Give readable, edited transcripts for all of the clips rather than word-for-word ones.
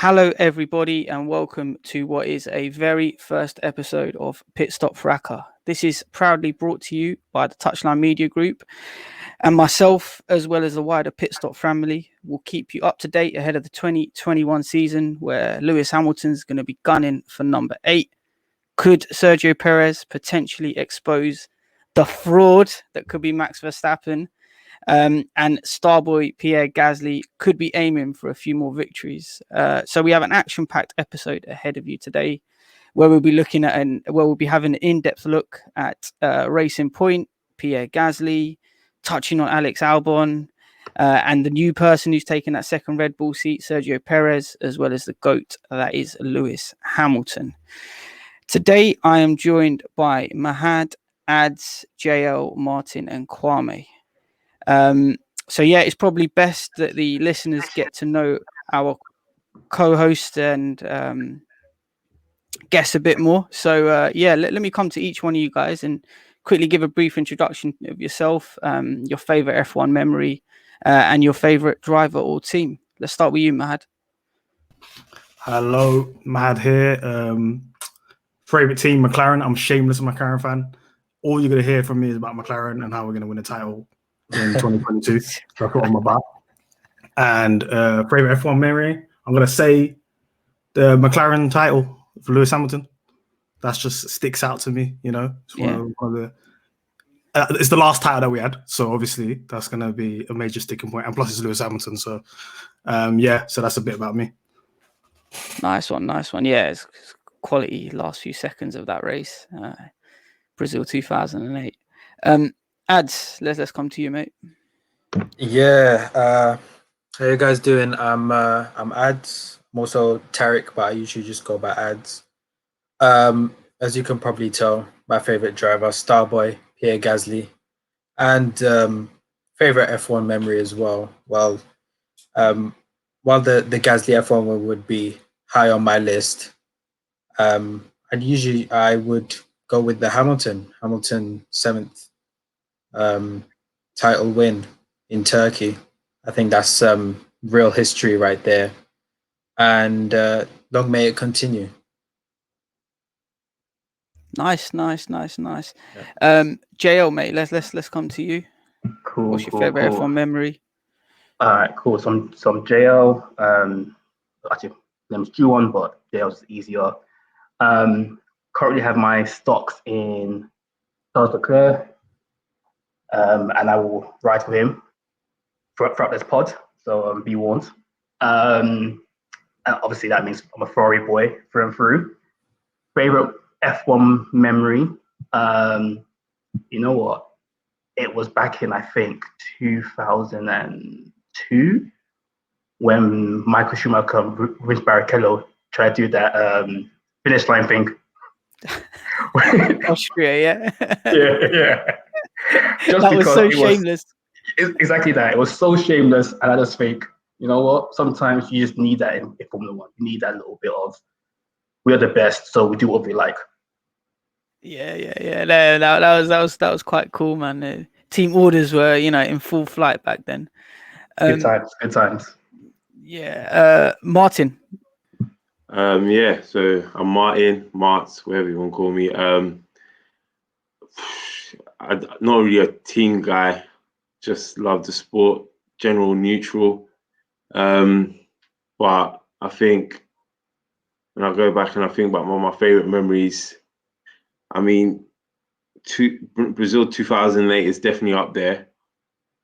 Hello, everybody, and welcome to what is a very first episode of Pitstop Fracas. This is proudly brought to you by the Touchline Media Group, and myself, as well as the wider Pitstop family, will keep you up to date ahead of the 2021 season, where Lewis Hamilton's going to be gunning for number 8. Could Sergio Perez potentially expose the fraud that could be Max Verstappen? And Starboy Pierre Gasly could be aiming for a few more victories. So we have an action-packed episode ahead of you today, where we'll be looking at we'll be having an in-depth look at Racing Point, Pierre Gasly, touching on Alex Albon, and the new person who's taken that second Red Bull seat, Sergio Perez, as well as the GOAT, that is Lewis Hamilton. Today, I am joined by Mahad, Ads, JL, Martin, and Kwame. So yeah, it's probably best that the listeners get to know our co-host and guests a bit more. So let me come to each one of you guys and quickly give a brief introduction of yourself, your favorite F1 memory, and your favorite driver or team. Let's start with you, Mahad. Hello, Mahad here. Favorite team, McLaren. I'm shameless McLaren fan. All you're going to hear from me is about McLaren and how we're going to win a title in 2022. So I put on my back. And favorite F1 memory, I'm going to say the McLaren title for Lewis Hamilton. That just sticks out to me, you know. It's one of the. It's the last title that we had, so obviously that's going to be a major sticking point. And plus, it's Lewis Hamilton, so so that's a bit about me. Nice one. Yeah, it's quality last few seconds of that race, Brazil 2008. Ads, let's come to you, mate. Yeah, how you guys doing? I'm Ads. I'm also Tarek, but I usually just go by Ads. As you can probably tell, my favorite driver, Starboy Pierre Gasly, and favorite F1 memory as well. Well, while the Gasly F1 one would be high on my list, and usually I would go with the Hamilton 7th title win in Turkey. I think that's real history right there, and long may it continue. Nice. Yeah. JL, mate, let's come to you. Cool. What's your favorite F1 memory? All right, cool. So I'm JL. Actually, name's G1, but JL's easier. Currently have my stocks in Charles Leclerc, and I will ride with him throughout this pod. So be warned. And obviously that means I'm a Ferrari boy through and through. Favorite F1 memory. You know what? It was back in, I think, 2002 when Michael Schumacher, Rins Barrichello tried to do that finish line thing. Austria, yeah. Yeah. Just that was so shameless. Exactly that. It was so shameless, and I just think, you know what? Sometimes you just need that in Formula One. You need that little bit of, we are the best, so we do what we like. Yeah. That was quite cool, man. Team orders were, in full flight back then. Good times. Yeah. Martin. So I'm Martin, Martz, whatever you want to call me. I'm not really a team guy, just love the sport, general neutral. But I think when I go back and I think about one of my favorite memories, I mean, Brazil 2008 is definitely up there.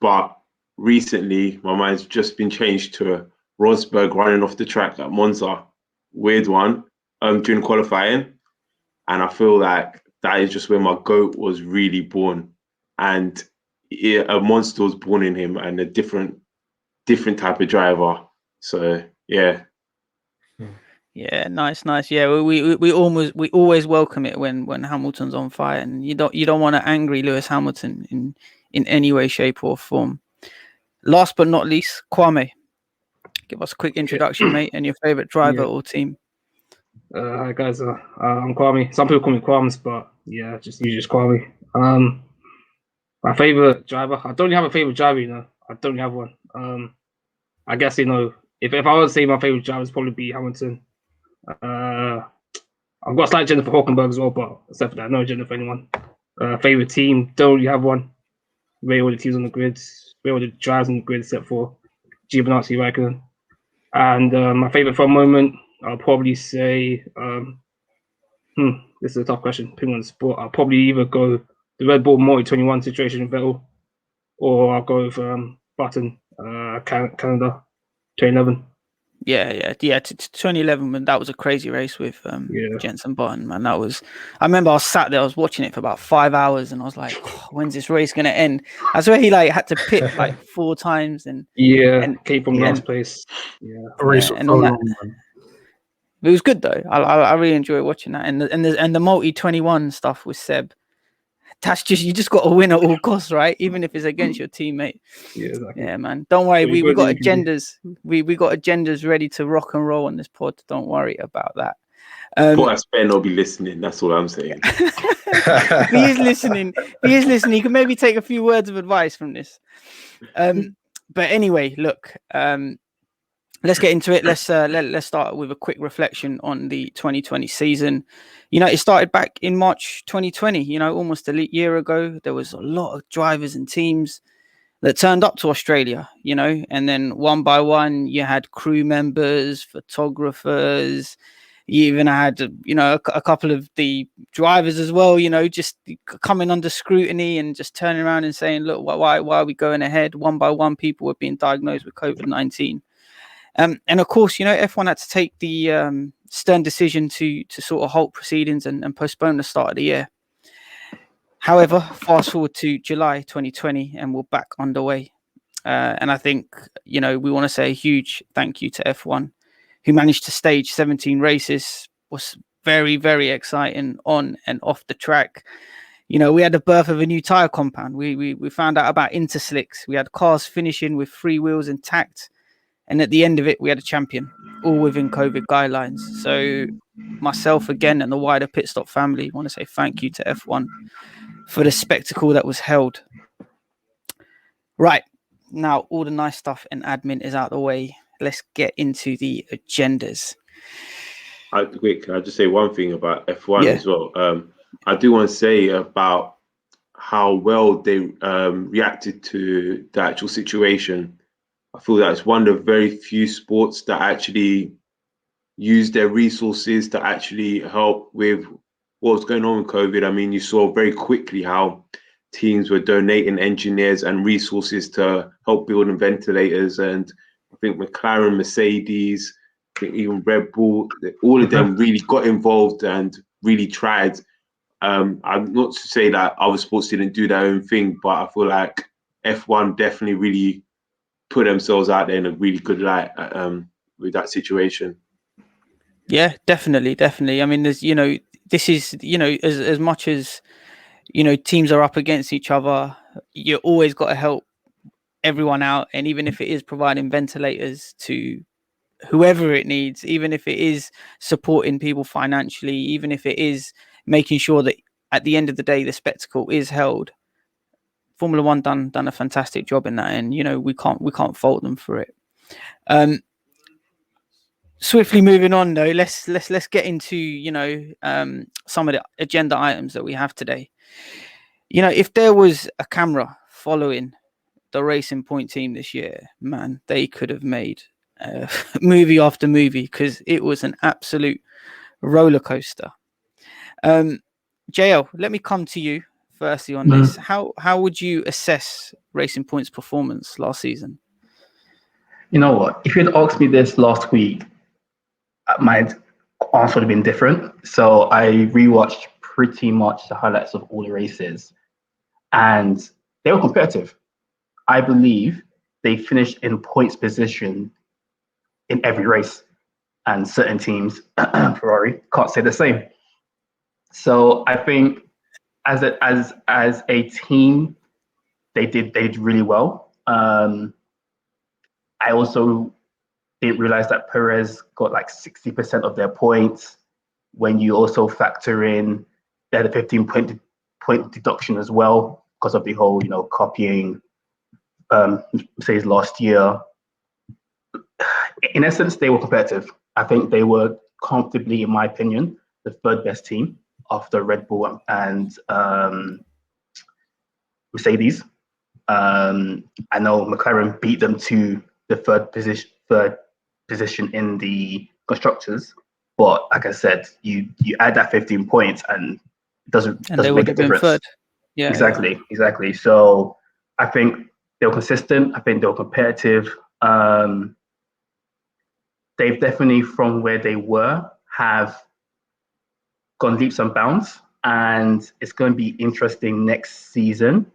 But recently, my mind's just been changed to Rosberg running off the track at Monza. Weird one, during qualifying. And I feel like that is just where my GOAT was really born. And a monster was born in him, and a different type of driver. So, yeah. Yeah, nice. Yeah, we always welcome it when Hamilton's on fire, and you don't want to angry Lewis Hamilton in any way, shape, or form. Last but not least, Kwame, give us a quick introduction, mate, and your favorite driver or team. Hi guys, I'm Kwame. Some people call me Kwams, but yeah, just Kwame. My favorite driver. I don't really have a favorite driver, I don't really have one. I guess if I would say my favorite driver would probably be Hamilton. I've got a slight agenda for Hülkenberg as well, but except for that, no agenda for anyone. Favorite team, don't really have one. Rate all the teams on the grid, rate all the drivers on the grid except for Giovinazzi, Raikkonen. And my favorite fun moment, I'll probably say, this is a tough question, putting on the spot. I'll probably either go the Red Bull Multi 21 situation in Vettel, or I'll go with Button, Canada, 2011. Yeah. 2011, when that was a crazy race with Jenson Button, man. That was. I remember I was sat there, I was watching it for about 5 hours, and I was like, when's this race gonna end? I swear he like had to pit like 4 times, and came from last place. And all that. It was good though. I really enjoy watching that, and the multi 21 stuff with Seb. That's just, you just got to win at all costs, right? Even if it's against your teammate. Yeah, exactly. Yeah, man. Don't worry. We got agendas. We got agendas ready to rock and roll on this pod. Don't worry about that. But I spend will be listening. That's all I'm saying. He is listening. He can maybe take a few words of advice from this. But anyway, look. Let's get into it. Let's start with a quick reflection on the 2020 season. You know, it started back in March 2020, you know, almost a year ago. There was a lot of drivers and teams that turned up to Australia, you know, and then one by one, you had crew members, photographers. You even had, you know, a couple of the drivers as well, you know, just coming under scrutiny and just turning around and saying, look, why are we going ahead? One by one, people were being diagnosed with COVID-19. And of course, you know, F1 had to take the stern decision to sort of halt proceedings and postpone the start of the year. However, fast forward to July 2020 and we're back underway. And I think, you know, we want to say a huge thank you to F1, who managed to stage 17 races. Was very, very exciting on and off the track. You know, we had the birth of a new tyre compound. We found out about interslicks. We had cars finishing with 3 wheels intact. And at the end of it, we had a champion, all within COVID guidelines. So myself again and the wider Pitstop family want to say thank you to F1 for the spectacle that was held. Right. Now, all the nice stuff and admin is out of the way. Let's get into the agendas. I'll just say one thing about F1 as well. I do want to say about how well they reacted to the actual situation. I feel that it's one of the very few sports that actually use their resources to actually help with what was going on with COVID. I mean, you saw very quickly how teams were donating engineers and resources to help building ventilators. And I think McLaren, Mercedes, I think even Red Bull, all of them really got involved and really tried. I'm not to say that other sports didn't do their own thing, but I feel like F1 definitely really put themselves out there in a really good light with that situation. Yeah, definitely. I mean, there's, you know, this is, you know, as much as, you know, teams are up against each other, you always got to help everyone out. And even if it is providing ventilators to whoever it needs, even if it is supporting people financially, even if it is making sure that at the end of the day, the spectacle is held, Formula One done a fantastic job in that, and you know we can't fault them for it. Swiftly moving on though, let's get into, you know, some of the agenda items that we have today. You know, if there was a camera following the Racing Point team this year, man, they could have made movie after movie because it was an absolute roller coaster. JL, let me come to you firstly on this. How would you assess Racing Point's performance last season? You know what? If you'd asked me this last week, my answer would have been different. So I rewatched pretty much the highlights of all the races, and they were competitive. I believe they finished in points position in every race, and certain teams, Ferrari, can't say the same. So I think as a team, they did really well. I also didn't realize that Perez got like 60% of their points. When you also factor in they had a 15 point deduction as well because of the whole, you know, copying Mercedes last year. in essence, they were competitive. I think they were comfortably, in my opinion, the third best team after Red Bull and Mercedes. I know McLaren beat them to the third position in the constructors, but like I said, you add that 15 points and it doesn't make a difference. Third. Yeah, exactly. So I think they were consistent. I think they were competitive. They've definitely, from where they were, have gone leaps and bounds, and it's going to be interesting next season.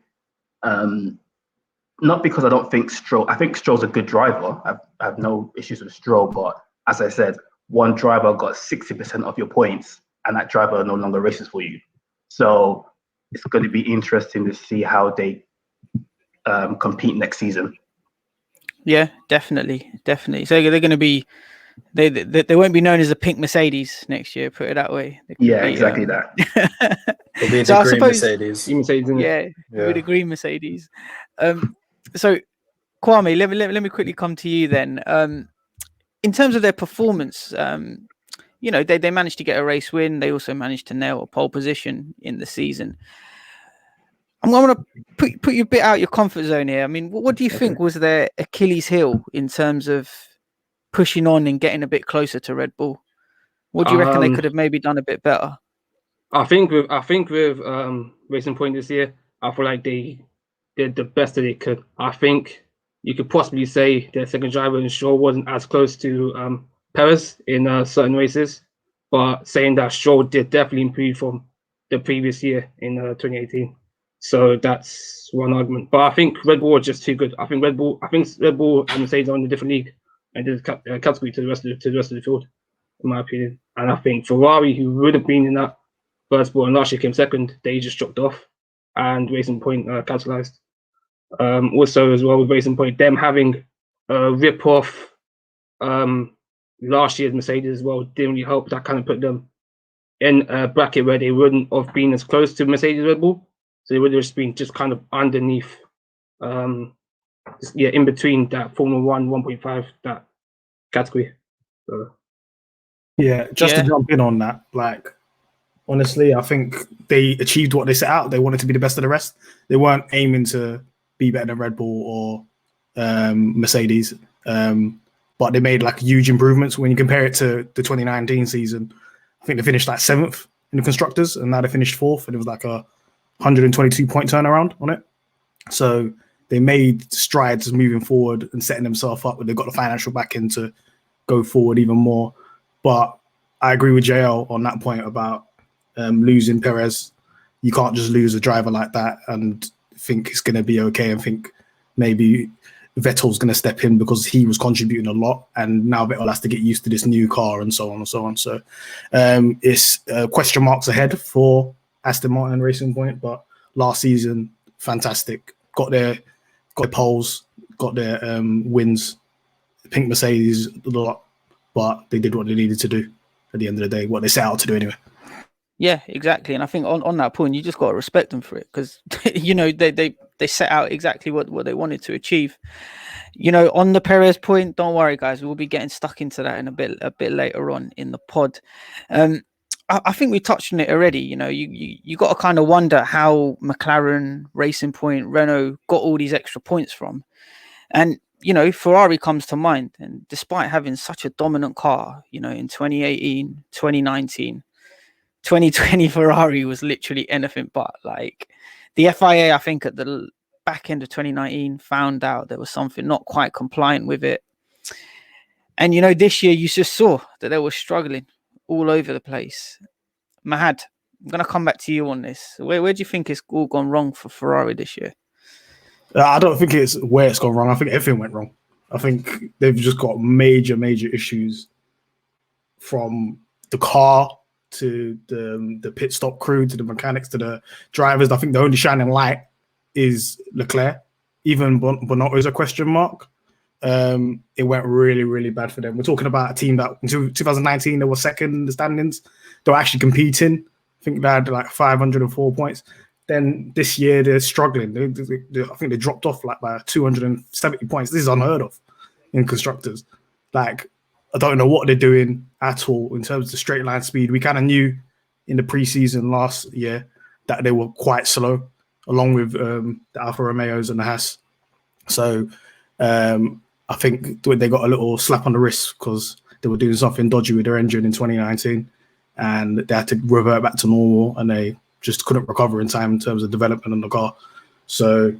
Not because I don't think Stroll. I think Stroll's a good driver. I have no issues with Stroll, but as I said, one driver got 60% of your points, and that driver no longer races for you. So it's going to be interesting to see how they compete next season. Yeah, definitely. So they're going to be. They won't be known as a pink Mercedes next year. Put it that way. Exactly that. It'll be the green Mercedes. Yeah, with a green Mercedes. So, Kwame, let me quickly come to you then. In terms of their performance, they managed to get a race win. They also managed to nail a pole position in the season. I'm going to put you a bit out your comfort zone here. I mean, what do you think was their Achilles heel in terms of pushing on and getting a bit closer to Red Bull? What do you reckon they could have maybe done a bit better? I think with Racing Point this year, I feel like they did the best that they could. I think you could possibly say their second driver in Stroll wasn't as close to Perez in certain races, but saying that Stroll did definitely improve from the previous year in 2018. So that's one argument. But I think Red Bull are just too good. I think Red Bull and Mercedes are in a different league and there's a category to the rest of the field, in my opinion. And I think Ferrari, who would have been in that first spot and last year came second, they just dropped off, and Racing Point capitalized. Also, as well with Racing Point, them having a rip off last year's Mercedes as well didn't really help. That kind of put them in a bracket where they wouldn't have been as close to Mercedes Red Bull, so they would have just been just kind of underneath. In between that Formula 1 1.5 that category. So. Yeah, to jump in on that, like honestly, I think they achieved what they set out. They wanted to be the best of the rest. They weren't aiming to be better than Red Bull or Mercedes, but they made like huge improvements. When you compare it to the 2019 season, I think they finished like 7th in the constructors, and now they finished 4th, and it was like a 122 point turnaround on it. So they made strides moving forward and setting themselves up, and they've got the financial backing to go forward even more. But I agree with JL on that point about losing Perez. You can't just lose a driver like that and think it's going to be okay and think maybe Vettel's going to step in because he was contributing a lot, and now Vettel has to get used to this new car and so on and so on. So it's question marks ahead for Aston Martin Racing Point, but last season, fantastic. Got their poles, got their wins. Pink Mercedes a lot, but they did what they needed to do at the end of the day, what they set out to do anyway. Yeah, exactly. And I think on that point, you just got to respect them for it, because they set out exactly what they wanted to achieve. On the Perez point, don't worry, guys. We'll be getting stuck into that in a bit later on in the pod. I think we touched on it already. You got to kind of wonder how McLaren, Racing Point, Renault got all these extra points from. And, Ferrari comes to mind. And despite having such a dominant car, in 2018, 2019, 2020 Ferrari was literally anything but. Like the FIA, I think at the back end of 2019 found out there was something not quite compliant with it. And, this year you just saw that they were struggling all over the place. Mahad, I'm going to come back to you on this. Where do you think it's all gone wrong for Ferrari this year? I don't think it's where it's gone wrong. I think everything went wrong. I think they've just got major issues, from the car to the pit stop crew to the mechanics to the drivers. I think the only shining light is Leclerc. Even Bonotto is a question mark. It went really, really bad for them. We're talking about a team that in 2019 they were second in the standings. They were actually competing. I think they had like 504 points. Then this year they're struggling. I think they dropped off like by 270 points. This is unheard of in constructors. Like, I don't know what they're doing at all in terms of the straight line speed. We kind of knew in the preseason last year that they were quite slow, along with the Alfa Romeos and the Haas. So I think they got a little slap on the wrist because they were doing something dodgy with their engine in 2019, and they had to revert back to normal, and they just couldn't recover in time in terms of development on the car. So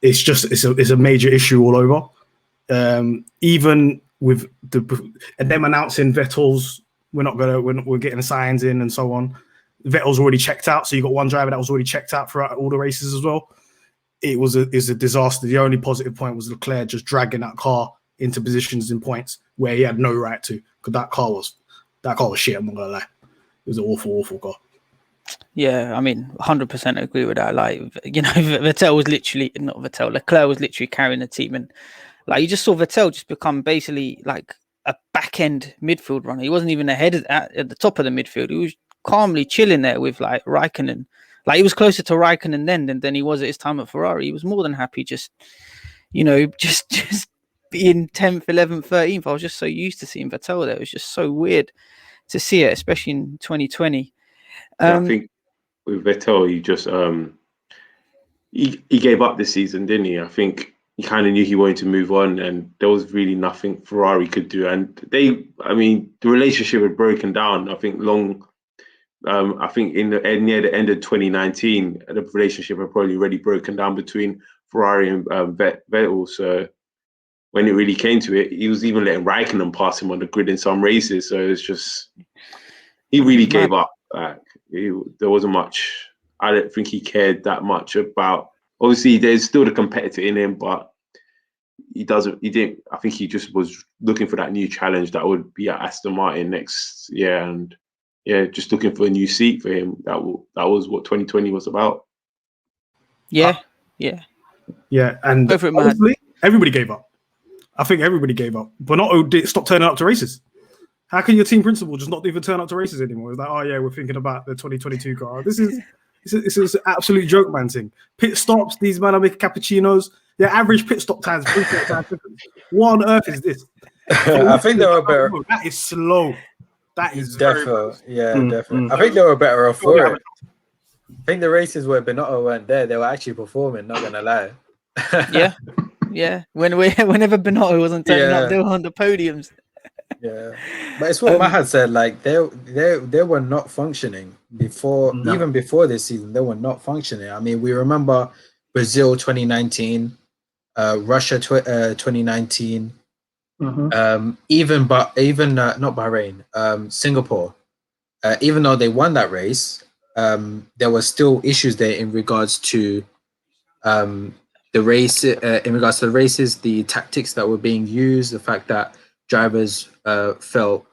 it's a major issue all over. Even with and them announcing Vettel's, we're getting signs in and so on. Vettel's already checked out, so you got one driver that was already checked out throughout all the races as well. It's a disaster. The only positive point was Leclerc just dragging that car into positions in points where he had no right to, because that car was shit. I'm not gonna lie, it was an awful car. Yeah, I mean, 100% agree with that. Like, you know, Leclerc was literally carrying the team, and like you just saw Vettel just become basically like a back end midfield runner. He wasn't even ahead at the top of the midfield. He was calmly chilling there with like Raikkonen. Like, he was closer to Raikkonen then than he was at his time at Ferrari. He was more than happy just being 10th, 11th, 13th. I was just so used to seeing Vettel there. It was just so weird to see it, especially in 2020. I think with Vettel, he just he gave up this season, didn't he? I think he kind of knew he wanted to move on, and there was really nothing Ferrari could do. And the relationship had broken down. I think I think near the end of 2019, the relationship had probably already broken down between Ferrari and Vettel. So when it really came to it, he was even letting Raikkonen pass him on the grid in some races. So it's just, he really gave up. There wasn't much. I don't think he cared that much about. Obviously, there's still the competitor in him, but he didn't. I think he just was looking for that new challenge that would be at Aston Martin next year, and just looking for a new seat for him. That was what 2020 was about. Yeah, and honestly, everybody gave up. I think everybody gave up. Bonotto stopped turning up to races. How can your team principal just not even turn up to races anymore? It's like, oh yeah, we're thinking about the 2022 car. This is an absolute joke, man. Thing. Pit stops. These men are making cappuccinos. Their average pit stop times 3 times. What on earth is this? I think they were better. That is slow. That is definitely, definitely. I think they were better off for it. I think the races where Bonotto weren't there, they were actually performing. Not gonna lie. Yeah. Whenever Bonotto wasn't turning up, they were on the podiums. Yeah, but it's what Mahad said. Like they were not functioning before, even before this season. They were not functioning. I mean, we remember Brazil 2019, Russia 2019. Even not Bahrain, Singapore. Even though they won that race, there were still issues there in regards to the race, in regards to the races, the tactics that were being used, the fact that drivers felt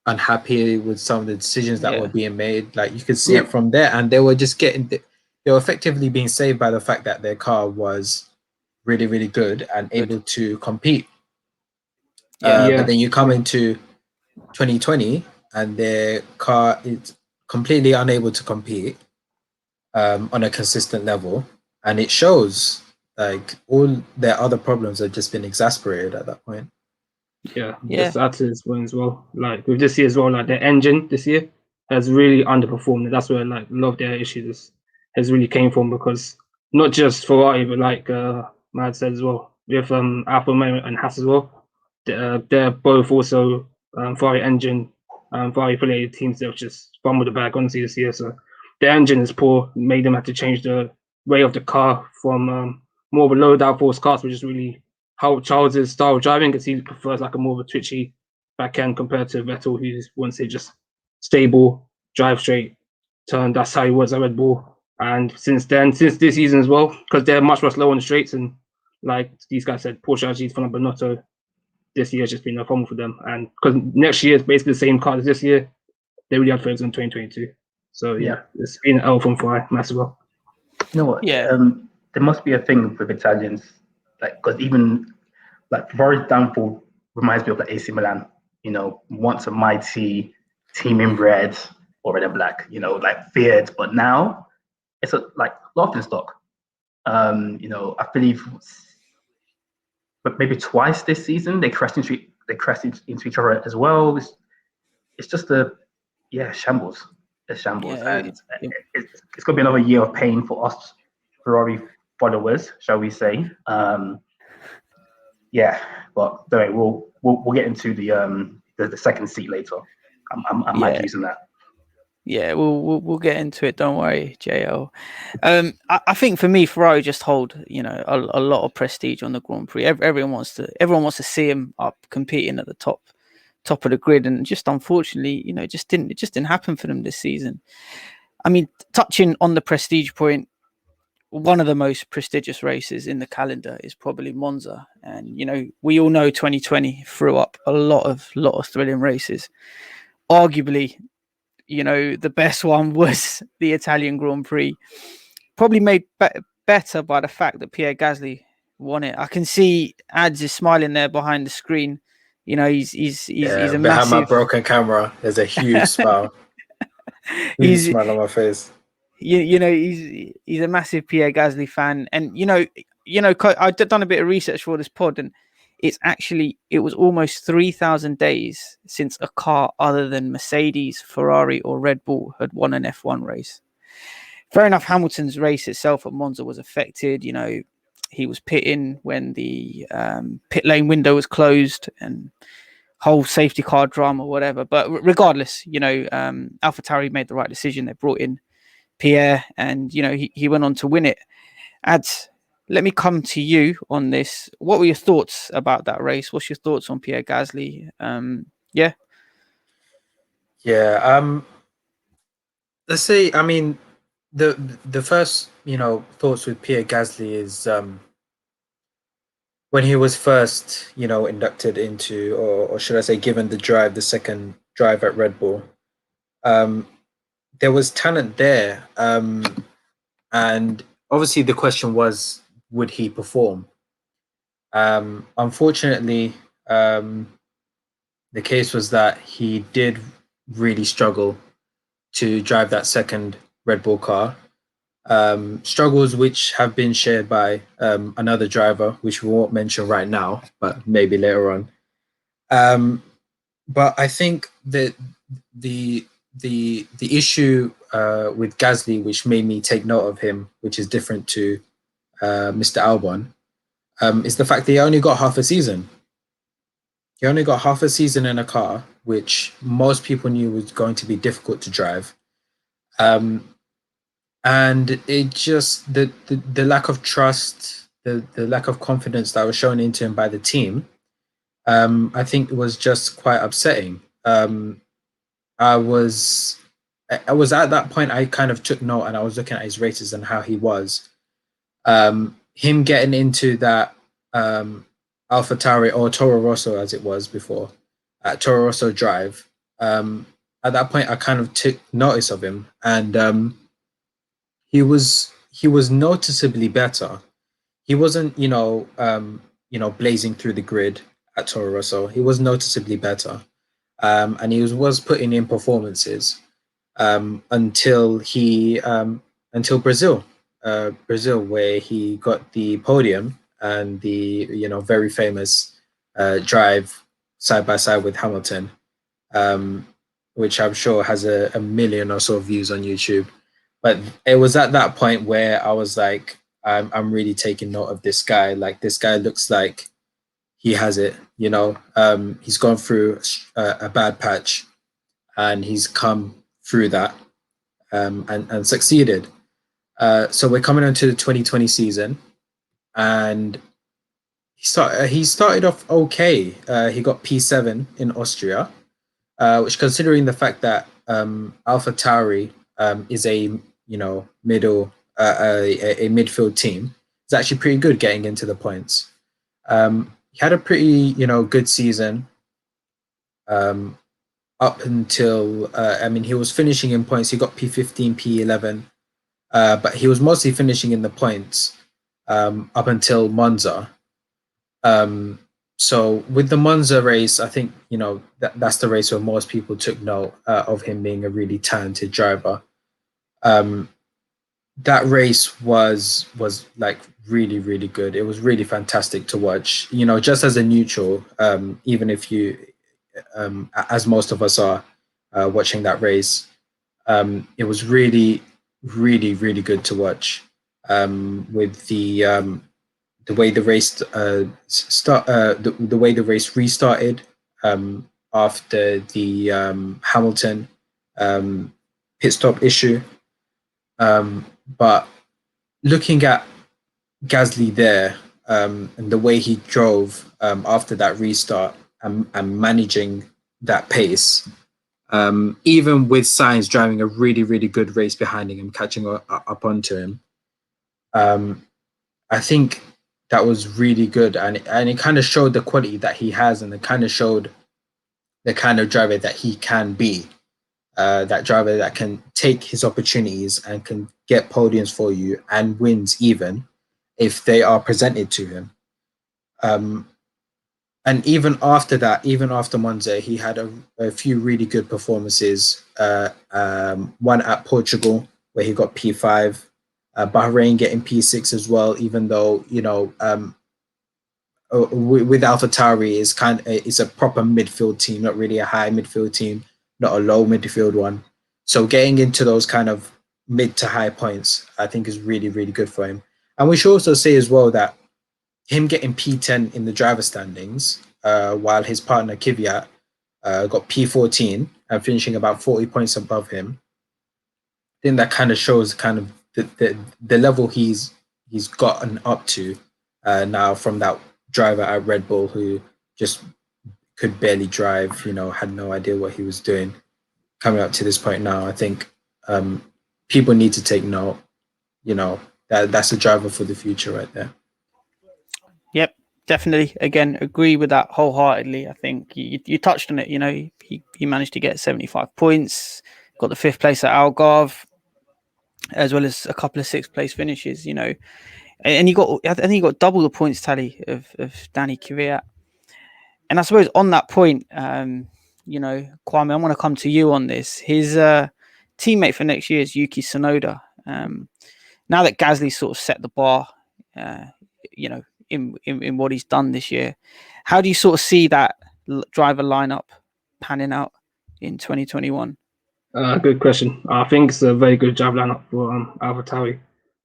unhappy with some of the decisions that were being made. Like, you could see it from there, and they were just they were effectively being saved by the fact that their car was really, really good and able to compete. But then you come into 2020 and their car is completely unable to compete on a consistent level, and it shows. Like, all their other problems have just been exasperated at that point. Just add to this one as well. Like, with this year as well, like their engine this year has really underperformed. That's where like a lot of their issues has really came from, because not just Ferrari, but like Mahad said as well, with Alfa Romeo and Haas as well. They're both also Ferrari engine, Ferrari affiliated teams that have just fumbled the bag honestly this year. So their engine is poor, made them have to change the way of the car from more of a low downforce car, which is really how Charles' style of driving, because he prefers like a more of a twitchy back end compared to Vettel, who wants to just stable, drive straight, turn. That's how he was at Red Bull. And since this season as well, because they're much more slow on the straights, and like these guys said, poor strategies from Bonotto, this year has just been a problem for them. And because next year is basically the same car as this year, they really had focus on 2022. So it's been an L from Ferrari, massive well. You know what? There must be a thing with Italians, like, because even like Ferrari's downfall reminds me of like AC Milan. You know, once a mighty team in red or red and black. You know, like feared, but now it's like laughing stock. You know, I believe, but maybe twice this season they crashed into they crash into each other as well. It's just shambles. It's shambles, Yeah, and it's going to be another year of pain for us Ferrari followers, shall we say? Yeah, but don't worry, we'll get into the second seat later. I might using that. Yeah, we'll get into it. Don't worry, JL. I think for me, Ferrari just hold a lot of prestige on the Grand Prix. Everyone wants to see him up competing at the top of the grid, and just unfortunately, it just didn't happen for them this season. I mean, touching on the prestige point, one of the most prestigious races in the calendar is probably Monza, and we all know 2020 threw up a lot of thrilling races. Arguably, the best one was the Italian Grand Prix, probably made better by the fact that Pierre Gasly won it. I can see Ads is smiling there behind the screen. He's a behind massive. my broken camera. There's a huge smile. Huge smile on my face. He's a massive Pierre Gasly fan, and I've done a bit of research for this pod, and it was almost 3,000 days since a car other than Mercedes, Ferrari, or Red Bull had won an F1 race. Fair enough, Hamilton's race itself at Monza was affected. He was pitting when the pit lane window was closed, and whole safety car drama, whatever. But regardless, AlphaTauri made the right decision. They brought in Pierre, and he went on to win it. Ads, let me come to you on this. What were your thoughts about that race? What's your thoughts on Pierre Gasly? Let's say, I mean, the first thoughts with Pierre Gasly is when he was first inducted into, or should I say given the second drive at Red Bull. There was talent there, and obviously the question was, would he perform? Unfortunately, the case was that he did really struggle to drive that second Red Bull car. Struggles which have been shared by another driver, which we won't mention right now, but maybe later on. But I think that the issue with Gasly, which made me take note of him, which is different to Mr. Albon, is the fact that he only got half a season. He only got half a season in a car, which most people knew was going to be difficult to drive. And it just, the lack of trust, the lack of confidence that was shown into him by the team, I think it was just quite upsetting. I was at that point, I kind of took note, and I was looking at his races and how he was. Him getting into that AlphaTauri, or Toro Rosso as it was before, at Toro Rosso Drive, at that point I kind of took notice of him, and he was noticeably better. He wasn't blazing through the grid at Toro Rosso. He was noticeably better, and he was putting in performances until Brazil, where he got the podium and the very famous drive side by side with Hamilton, which I'm sure has a million or so views on YouTube. But it was at that point where I was like, I'm really taking note of this guy. Like, this guy looks like he has it. He's gone through a bad patch, and he's come through that and succeeded. So we're coming into the 2020 season, and he started off okay. He got P7 in Austria, which, considering the fact that AlphaTauri is a midfield team, is actually pretty good getting into the points. He had a pretty good season up until he was finishing in points. He got P15, P11, but he was mostly finishing in the points up until Monza. So with the Monza race, I think that's the race where most people took note of him being a really talented driver. that race was like really, really good. It was really fantastic to watch. You know, just as a neutral, even if you, as most of us are, watching that race, it was really, really, really good to watch. With the way the race the way the race restarted after the Hamilton pit stop issue. But looking at Gasly there, and the way he drove after that restart, and managing that pace, even with Sainz driving a really, really good race behind him, catching up onto him, I think that was really good, and it kind of showed the quality that he has, and it kind of showed the kind of driver that he can be. That driver that can take his opportunities and can get podiums for you and wins even if they are presented to him. And even after that, even after Monza, he had a few really good performances. One at Portugal where he got P5, Bahrain getting P6 as well. Even though with AlphaTauri is a proper midfield team, not really a high midfield team, not a low midfield one. So getting into those kind of mid to high points, I think is really, really good for him. And we should also say as well that him getting P10 in the driver standings, while his partner Kvyat got P14 and finishing about 40 points above him, I think that kind of shows kind of the level he's gotten up to now from that driver at Red Bull who just could barely drive, had no idea what he was doing. Coming up to this point now, I think people need to take note. That's a driver for the future right there. Yep, definitely. Again, agree with that wholeheartedly. I think you touched on it. He managed to get 75 points, got the 5th place at Algarve, as well as a couple of 6th place finishes. And I think he got double the points tally of Danny Kvyat. And I suppose on that point, Kwame, I want to come to you on this. His teammate for next year is Yuki Tsunoda. Now that Gasly sort of set the bar, in what he's done this year, how do you sort of see that driver lineup panning out in 2021? Good question. I think it's a very good driver lineup for AlphaTauri.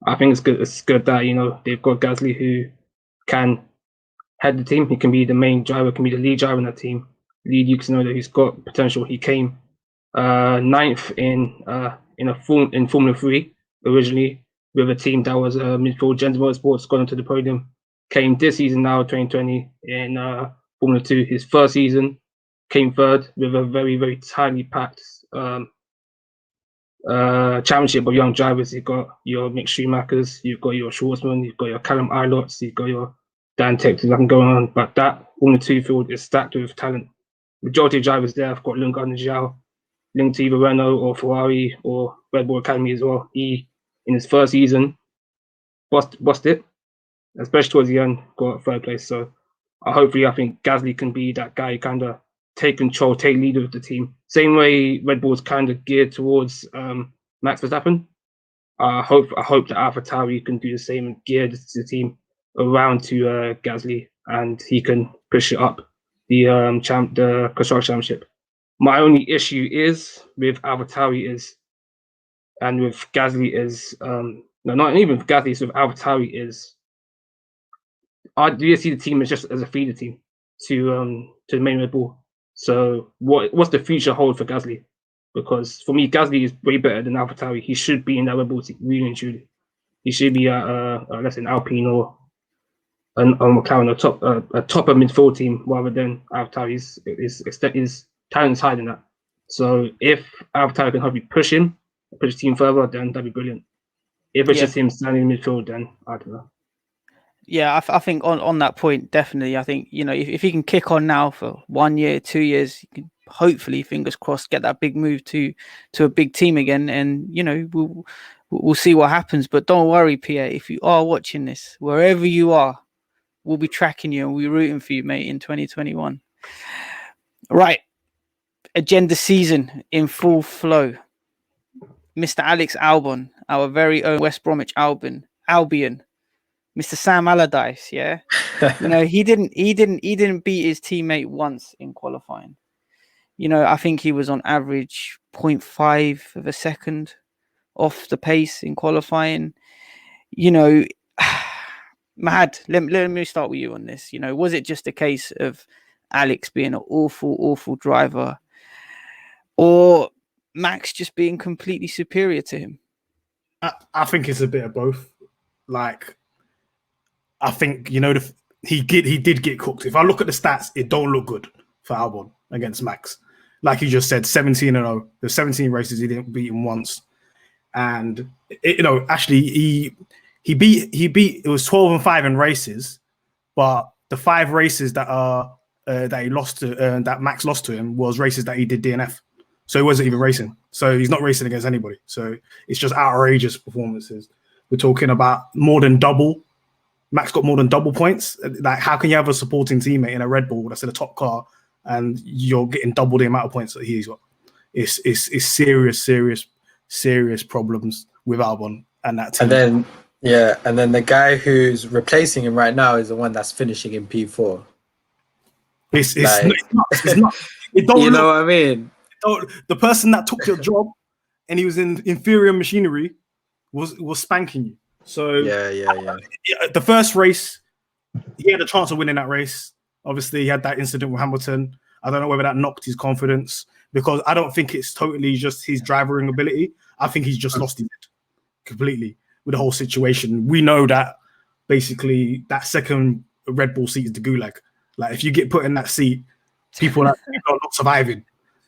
I think it's good. It's good that they've got Gasly who can head the team. He can be the main driver, can be the lead driver in that team. Lead Yuki Tsunoda, who's got potential. He came 9th in Formula 3 originally with a team that was midfield. Gens Motorsports got into the podium. Came this season now, 2020, in Formula 2. His first season came 3rd with a very, very tightly packed championship of young drivers. You've got your Mick Schumachers, you've got your Schwartzman, you've got your Callum Ilots, you've got your Dan Texas. I can go on, but that Formula 2 field is stacked with talent. Majority of drivers there have got Lundgaard and Zhao linked to either Renault or Ferrari or Red Bull Academy as well. He, in his first season, bust it, especially towards the end, got 3rd place. So I think Gasly can be that guy, kind of take control, take lead of the team. Same way Red Bull's kind of geared towards Max Verstappen. I hope that AlphaTauri can do the same and gear the team around to Gasly, and he can push it up the Constructor Championship. My only issue is with AlphaTauri and with Gasly not even with Gasly, it's with AlphaTauri I do see the team as just as a feeder team to the main Red Bull. So what's the future hold for Gasly? Because for me, Gasly is way better than AlphaTauri. He should be in that Red Bull team, really and truly. He should be at let's say an Alpine or an McLaren, a topper midfield team rather than AlphaTauri. His talent's higher than that. So if AlphaTauri can help you push the team further, then that'd be brilliant. If it's just him standing in midfield, then I don't know. Yeah, I think on that point, definitely. I think, if he can kick on now for 1 year, 2 years, he can hopefully, fingers crossed, get that big move to a big team again. And, we'll see what happens. But don't worry, Pierre, if you are watching this, wherever you are, we'll be tracking you and we'll be rooting for you, mate, in 2021. Right. Agenda season in full flow. Mr. Alex Albon our very own West Bromwich Albion, Mr. Sam Allardyce. Yeah, you know, he didn't beat his teammate once in qualifying. You know, I think he was on average 0.5 of a second off the pace in qualifying. You know, Mahad, let me start with you on this. You know, was it just a case of Alex being an awful driver, or Max just being completely superior to him? I think it's a bit of both. Like, I think, you know, he did get cooked. If I look at the stats, it don't look good for Albon against Max. Like you just said, 17-0. There's 17 races he didn't beat him once, and you know, actually he beat. It was 12-5 in races, but the 5 races that he lost to, that Max lost to him, was races that he did DNF. So he wasn't even racing. So he's not racing against anybody. So it's just outrageous performances. We're talking about more than double. Max got more than double points. Like, how can you have a supporting teammate in a Red Bull that's in a top car and you're getting double the amount of points that he's got? It's serious problems with Albon and that team. And then the guy who's replacing him right now is the one that's finishing in P4. It's not. It don't. You know look, what I mean? The person that took your job and he was in inferior machinery was spanking you. So yeah. The first race, he had a chance of winning that race. Obviously, he had that incident with Hamilton. I don't know whether that knocked his confidence, because I don't think it's totally just his driving ability. I think he's just lost his head completely with the whole situation. We know that basically that second Red Bull seat is the gulag. Like, if you get put in that seat, people are not surviving.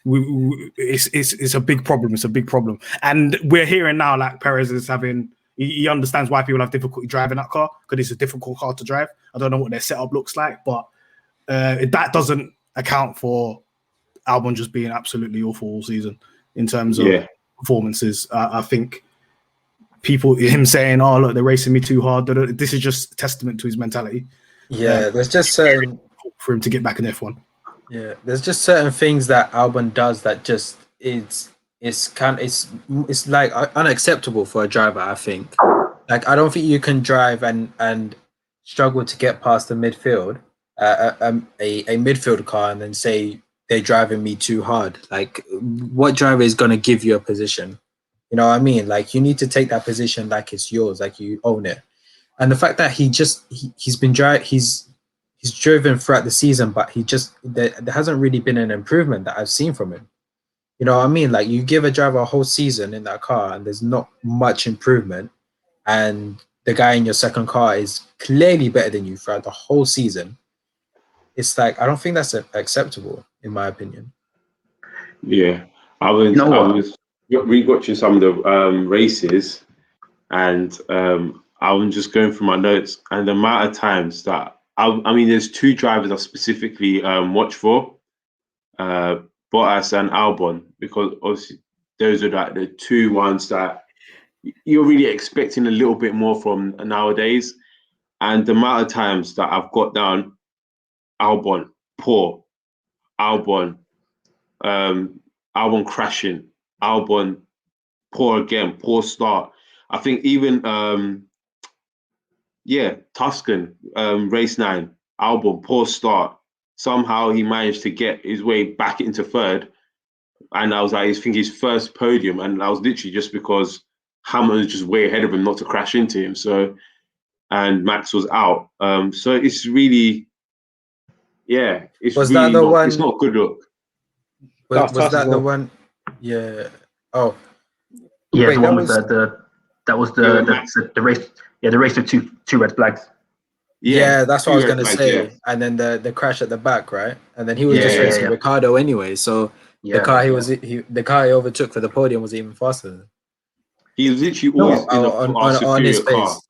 It's a big problem. It's a big problem. And we're hearing now, like, Perez is having, he understands why people have difficulty driving that car, because it's a difficult car to drive. I don't know what their setup looks like, but that doesn't account for Albon just being absolutely awful all season in terms of performances. I think him saying, "Oh, look, they're racing me too hard," this is just a testament to his mentality. Yeah, there's just certain for him to get back in F1. Yeah, there's just certain things that Albon does that just it's like unacceptable for a driver. I think, like, I don't think you can drive and struggle to get past the midfield, a midfield car, and then say they're driving me too hard. Like, what driver is gonna give you a position? You know what I mean? Like, you need to take that position like it's yours, like you own it. And the fact that he's driven throughout the season, but there hasn't really been an improvement that I've seen from him. You know what I mean? Like, you give a driver a whole season in that car and there's not much improvement, and the guy in your second car is clearly better than you throughout the whole season. It's like, I don't think that's acceptable, in my opinion. Yeah, I was rewatching some of the races, and I was just going through my notes, and the amount of times that I mean, there's 2 drivers I specifically watch for, Bottas and Albon, because obviously those are like the 2 ones that you're really expecting a little bit more from nowadays. And the amount of times that I've got down Albon, poor, Albon crashing, Albon poor again, poor start. I think even Tuscan, race 9, Albon, poor start. Somehow he managed to get his way back into third. And I was like, I think his first podium. And that was literally just because Hamilton was just way ahead of him not to crash into him. So, and Max was out. So it's really, it's was really that the one? It's not a good look. Was that the one? Yeah. Oh. Yeah, Wait, the one with the race. Yeah, the race with two red flags. Yeah, that's what I was gonna say. Yeah. And then the crash at the back, right? And then he was just racing Ricciardo anyway. So the car the car he overtook for the podium was even faster than him. He was literally always on his car. face.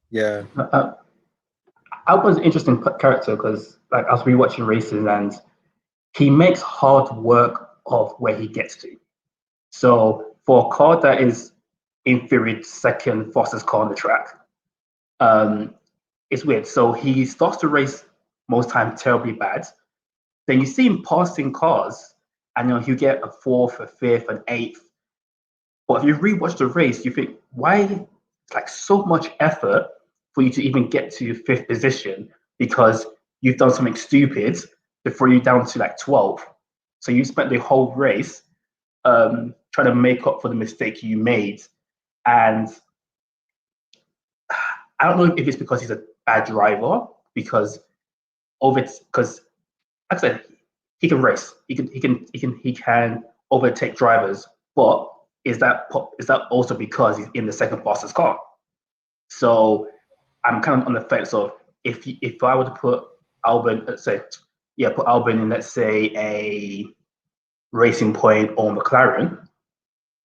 Yeah. Albon's an interesting character because, like, I was rewatching races and he makes hard work of where he gets to. So for a car that is inferior to second fastest car on the track, it's weird. So he starts to race most times terribly bad. Then you see him passing cars, and he'll get a 4th, a 5th, an 8th. But if you rewatch the race, you think, why it's like so much effort for you to even get to 5th position because you've done something stupid to throw you down to like 12. So you spent the whole race trying to make up for the mistake you made. And I don't know if it's because he's a bad driver, because like I said, he can race, he can overtake drivers, but is that also because he's in the second fastest car? So I'm kind of on the fence of if I were to put Albon, put Albon in, let's say, a Racing Point or McLaren,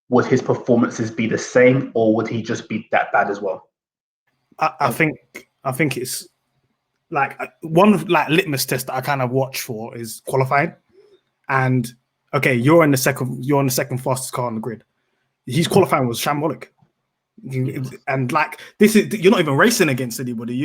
would his performances be the same, or would he just be that bad as well? I think it's like one of like litmus test that I kind of watch for is qualifying. And okay, you're on the second fastest car on the grid. His qualifying was shambolic. And like this is, you're not even racing against anybody.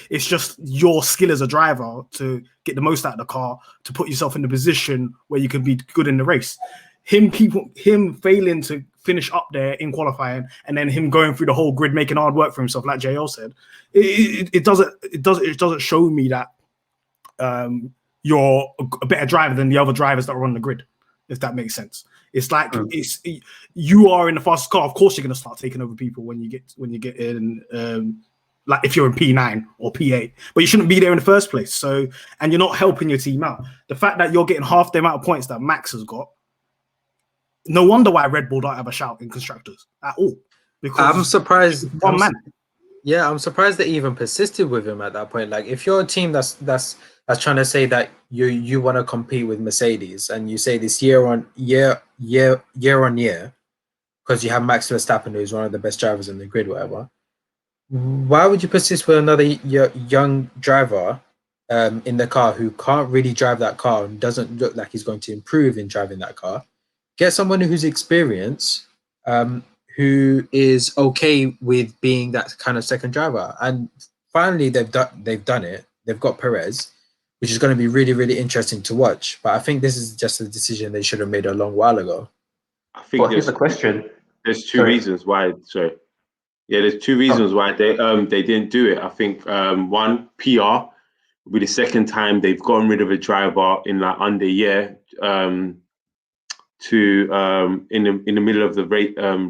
It's just your skill as a driver to get the most out of the car, to put yourself in the position where you can be good in the race. Him failing to finish up there in qualifying, and then him going through the whole grid making hard work for himself, like JL said, it doesn't show me that you're a better driver than the other drivers that are on the grid, if that makes sense. It's like you are in the fastest car. Of course, you're going to start taking over people when you get in. Like if you're in P9 or P8, but you shouldn't be there in the first place. So, and you're not helping your team out. The fact that you're getting half the amount of points that Max has got, no wonder why Red Bull don't have a shout in constructors at all. Because I'm surprised. One man. Yeah, I'm surprised they even persisted with him at that point. Like, if you're a team that's trying to say that you want to compete with Mercedes, and you say this year on year, because you have Max Verstappen, who's one of the best drivers in the grid, whatever. Why would you persist with another young driver in the car who can't really drive that car and doesn't look like he's going to improve in driving that car? Get someone who's experienced, who is okay with being that kind of second driver. And finally, they've done it. They've got Perez, which is going to be really, really interesting to watch. But I think this is just a decision they should have made a long while ago. I think here's the question. There's two reasons why. Sorry. Yeah, there's two reasons why they didn't do it. I think one, PR will be the second time they've gotten rid of a driver in like under a year. In the middle of the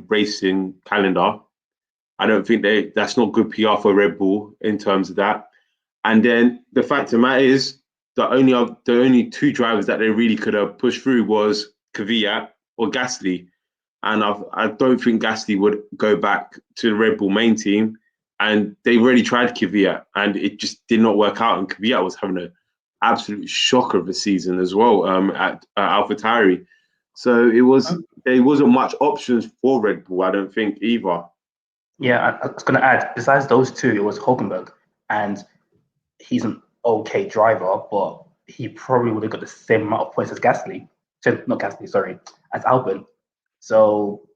racing calendar. I don't think that's not good PR for Red Bull in terms of that. And then the fact of the matter is the only two drivers that they really could have pushed through was Kvyat or Gasly. And I don't think Gasly would go back to the Red Bull main team. And they really tried Kvyat, and it just did not work out. And Kvyat was having an absolute shocker of a season as well at AlphaTauri. So there wasn't much options for Red Bull, I don't think, either. Yeah, I was going to add, besides those two, it was Hulkenberg. And he's an okay driver, but he probably would have got the same amount of points as as Albon. So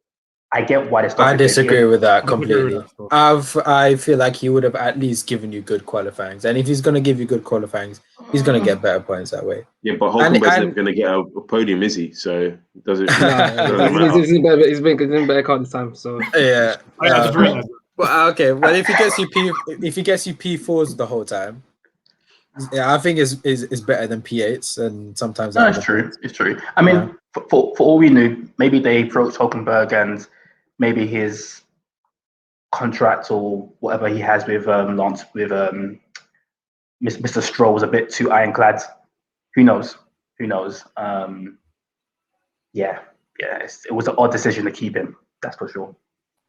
I get why they started. I disagree with that completely. I feel like he would have at least given you good qualifyings. And if he's going to give you good qualifyings, he's going to get better points that way. Yeah, but Hulkenberg's never going to get a podium, is he? So does it? He's in better car this time. So yeah. Okay. Well, if he gets you P4s the whole time, yeah, I think is better than P8s, and sometimes that's true. It's true. I mean, for all we knew, maybe they approached Hulkenberg and maybe his contract or whatever he has with Lance with Mr. Stroll was a bit too ironclad. Who knows? It was an odd decision to keep him. That's for sure.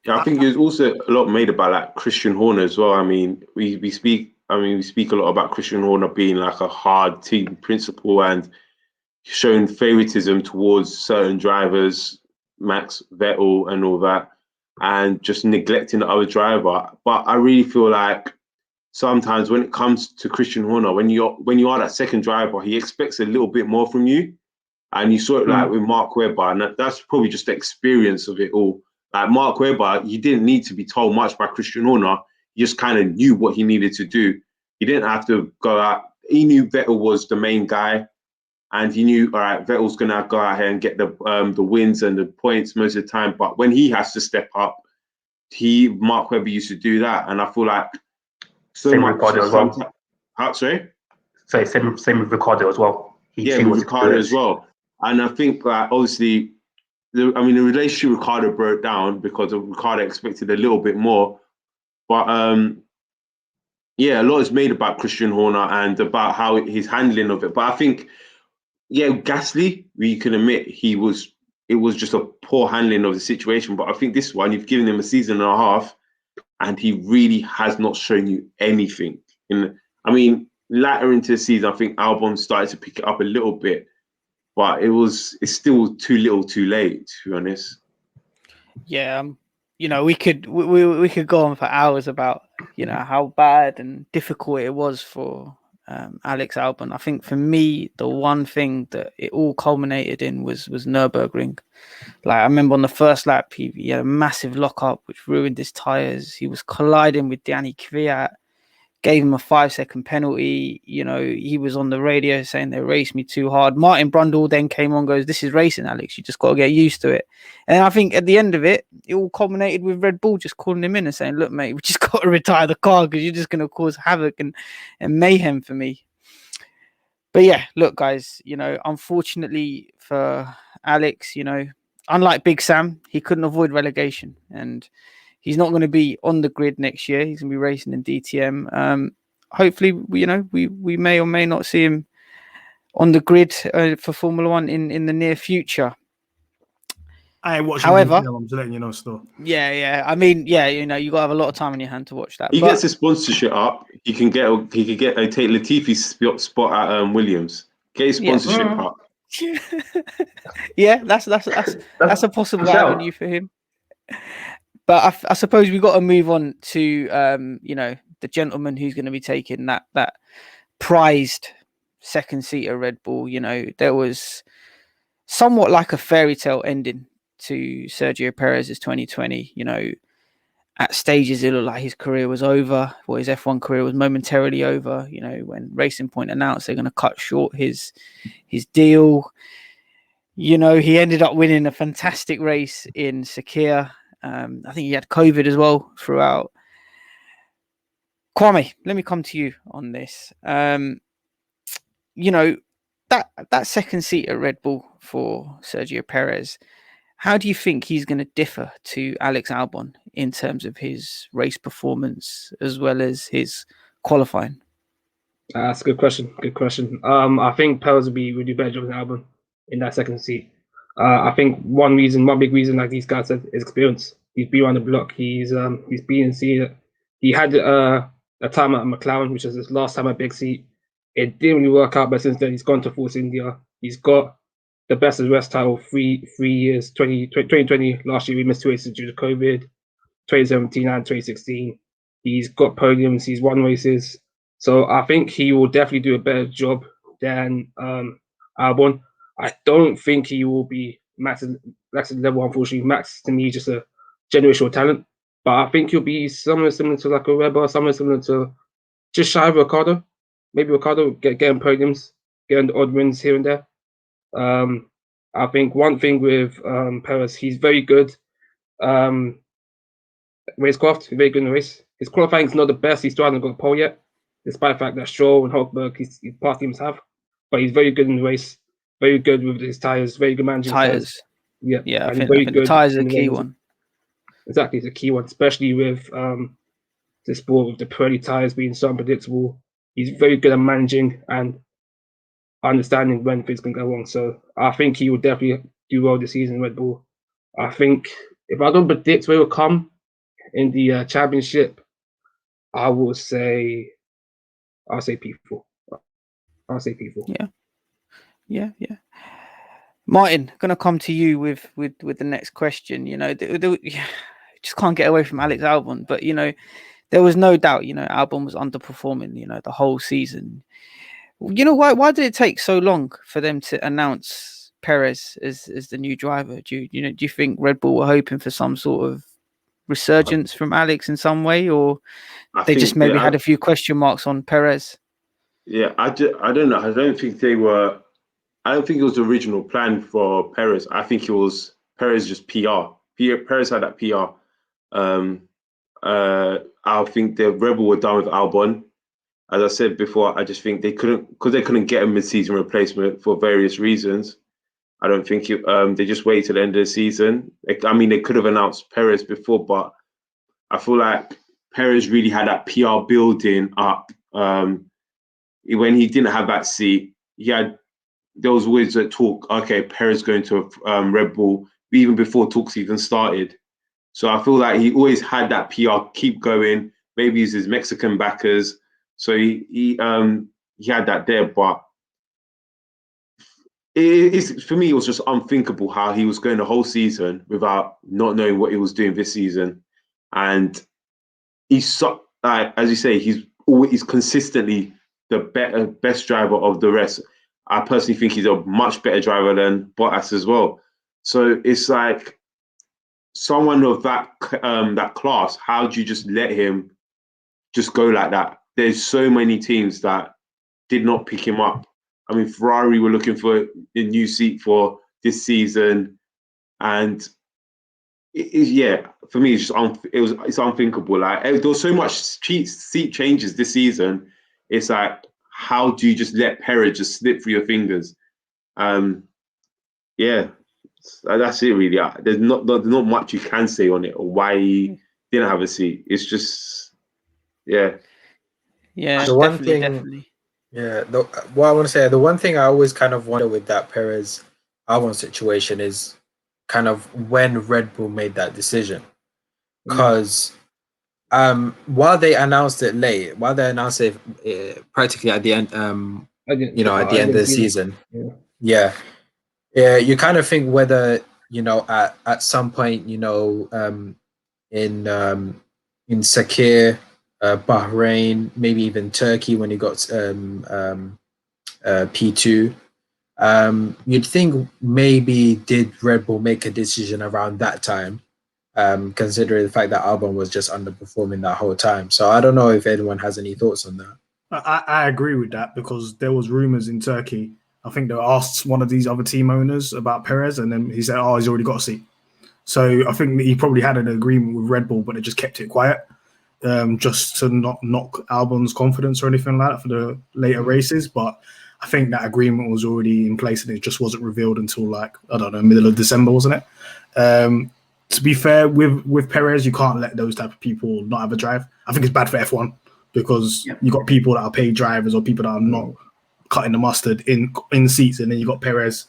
Yeah, I think there's also a lot made about like Christian Horner as well. I mean, we speak a lot about Christian Horner being like a hard team principal and showing favoritism towards certain drivers, Max, Vettel, and all that, and just neglecting the other driver. But I really feel like sometimes when it comes to Christian Horner, when you are that second driver, he expects a little bit more from you. And you saw it like with Mark Webber, and that's probably just the experience of it all. Like Mark Webber, he didn't need to be told much by Christian Horner. He just kind of knew what he needed to do. He didn't have to go out. He knew Vettel was the main guy. and he knew, all right, Vettel's going to go out here and get the wins and the points most of the time. But when he has to step up, Mark Webber used to do that, and I feel like same with Ricardo as well. Sorry? Same with Ricardo as well. With Ricardo as well. And I think obviously, the relationship with Ricardo broke down because of Ricardo expected a little bit more. But a lot is made about Christian Horner and about how his handling of it. But I think, Gasly, we can admit it was just a poor handling of the situation. But I think this one, you've given him a season and a half, and he really has not shown you anything. Later into the season, I think Albon started to pick it up a little bit, but it's still too little, too late, to be honest. Yeah, we could go on for hours about how bad and difficult it was for Alex Albon. I think for me, the one thing that it all culminated in was Nürburgring. Like, I remember on the first lap, he had a massive lockup which ruined his tires. He was colliding with Danny Kvyat, gave him a 5-second penalty. He was on the radio saying they raced me too hard. Martin Brundle then came on, goes, "This is racing, Alex. You just got to get used to it." And I think at the end of it, it all culminated with Red Bull just calling him in and saying, "Look, mate, we just got to retire the car because you're just going to cause havoc and mayhem for me." But yeah, look, guys, unfortunately for Alex, unlike Big Sam, he couldn't avoid relegation, and he's not going to be on the grid next year. He's going to be racing in DTM. Hopefully, we may or may not see him on the grid for Formula One in the near future. I ain't watching. However, DTM, I'm just letting you know still. Yeah. You got to have a lot of time on your hand to watch that. He gets a sponsorship up. He can take Latifi's spot at Williams. Get his sponsorship up. Yeah, that's a possible avenue for him. But I suppose we've got to move on to the gentleman who's going to be taking that prized second seat at Red Bull. There was somewhat like a fairy tale ending to Sergio Perez's 2020. At stages it looked like his career was over, or his F1 career was momentarily over. When Racing Point announced they're going to cut short his deal. He ended up winning a fantastic race in Sakir. I think he had COVID as well throughout. Kwame, let me come to you on this. That second seat at Red Bull for Sergio Perez, how do you think he's going to differ to Alex Albon in terms of his race performance as well as his qualifying? That's a good question. I think Perez will do better job than Albon in that second seat. I think one big reason, like these guys said, is experience. He's been around the block. He's been and seen it. He had a time at McLaren, which was his last time at Big Seat. It didn't really work out, but since then he's gone to Force India. He's got the best of the rest title 3 years. 2020 last year we missed 2 races due to COVID. 2017 and 2016 he's got podiums. He's won races. So I think he will definitely do a better job than Albon. I don't think he will be Max's level, unfortunately. Max, to me, is just a generational talent. But I think he'll be somewhere similar to like a Webber, somewhere similar to just shy of Ricardo. Maybe Ricardo getting podiums, getting the odd wins here and there. I think one thing with Perez, he's very good racecraft, very good in the race. His qualifying is not the best. He still hasn't got a pole yet, despite the fact that Stroll and Hulkenberg, his past teams have. But he's very good in the race, very good with his tires, very good managing tires. Yeah. I think the tires are the key one. Exactly, it's a key one, especially with the sport with the Pirelli tires being so unpredictable. He's very good at managing and understanding when things can go wrong. So I think he will definitely do well this season in Red Bull. I think if I don't predict where it will come in the championship, I'll say P4. I'll say P4. Yeah. Martin, gonna come to you with the next question. Just can't get away from Alex Albon, but there was no doubt. Albon was underperforming. The whole season. Why did it take so long for them to announce Perez as the new driver? Do you think Red Bull were hoping for some sort of resurgence from Alex in some way, or they just maybe had a few question marks on Perez? Yeah, I don't know. I don't think they were I don't think it was the original plan for Perez. I think it was Perez just PR. Perez had that PR. I think the Rebel were done with Albon. As I said before, I just think they couldn't get a mid-season replacement for various reasons. I don't think they just waited till the end of the season. I mean, they could have announced Perez before, but I feel like Perez really had that PR building up. When he didn't have that seat, there was always a talk, okay, Perez going to Red Bull, even before talks even started. So I feel like he always had that PR, keep going. Maybe it's his Mexican backers. So he had that there, but for me, it was just unthinkable how he was going the whole season without not knowing what he was doing this season. And he's, as you say, he's always consistently the best driver of the rest. I personally think he's a much better driver than Bottas as well. So it's like someone of that class, how do you just let him just go like that? There's so many teams that did not pick him up. I mean, Ferrari were looking for a new seat for this season, and for me, it's unthinkable. Like there was so much seat changes this season. It's like, how do you just let Perez just slip through your fingers? That's it really. There's not much you can say on it or why he didn't have a seat. It's just, yeah. The one thing, definitely. Yeah, what I want to say, the one thing I always kind of wonder with that Perez Albon situation is kind of when Red Bull made that decision, because while they announced it late, while they announced it practically at the end, at the end of the season, you kind of think whether at some point in Sakir, Bahrain, maybe even Turkey when he got P2. You'd think maybe did Red Bull make a decision around that time, considering the fact that Albon was just underperforming that whole time. So I don't know if anyone has any thoughts on that. I agree with that because there was rumors in Turkey. I think they asked one of these other team owners about Perez, and then he said, "Oh, he's already got a seat." So I think that he probably had an agreement with Red Bull, but they just kept it quiet, just to not knock Albon's confidence or anything like that for the later races. But I think that agreement was already in place, and it just wasn't revealed until middle of December, wasn't it? To be fair, with Perez, you can't let those type of people not have a drive. I think it's bad for F1 because you got people that are paid drivers or people that are not cutting the mustard in seats, and then you got Perez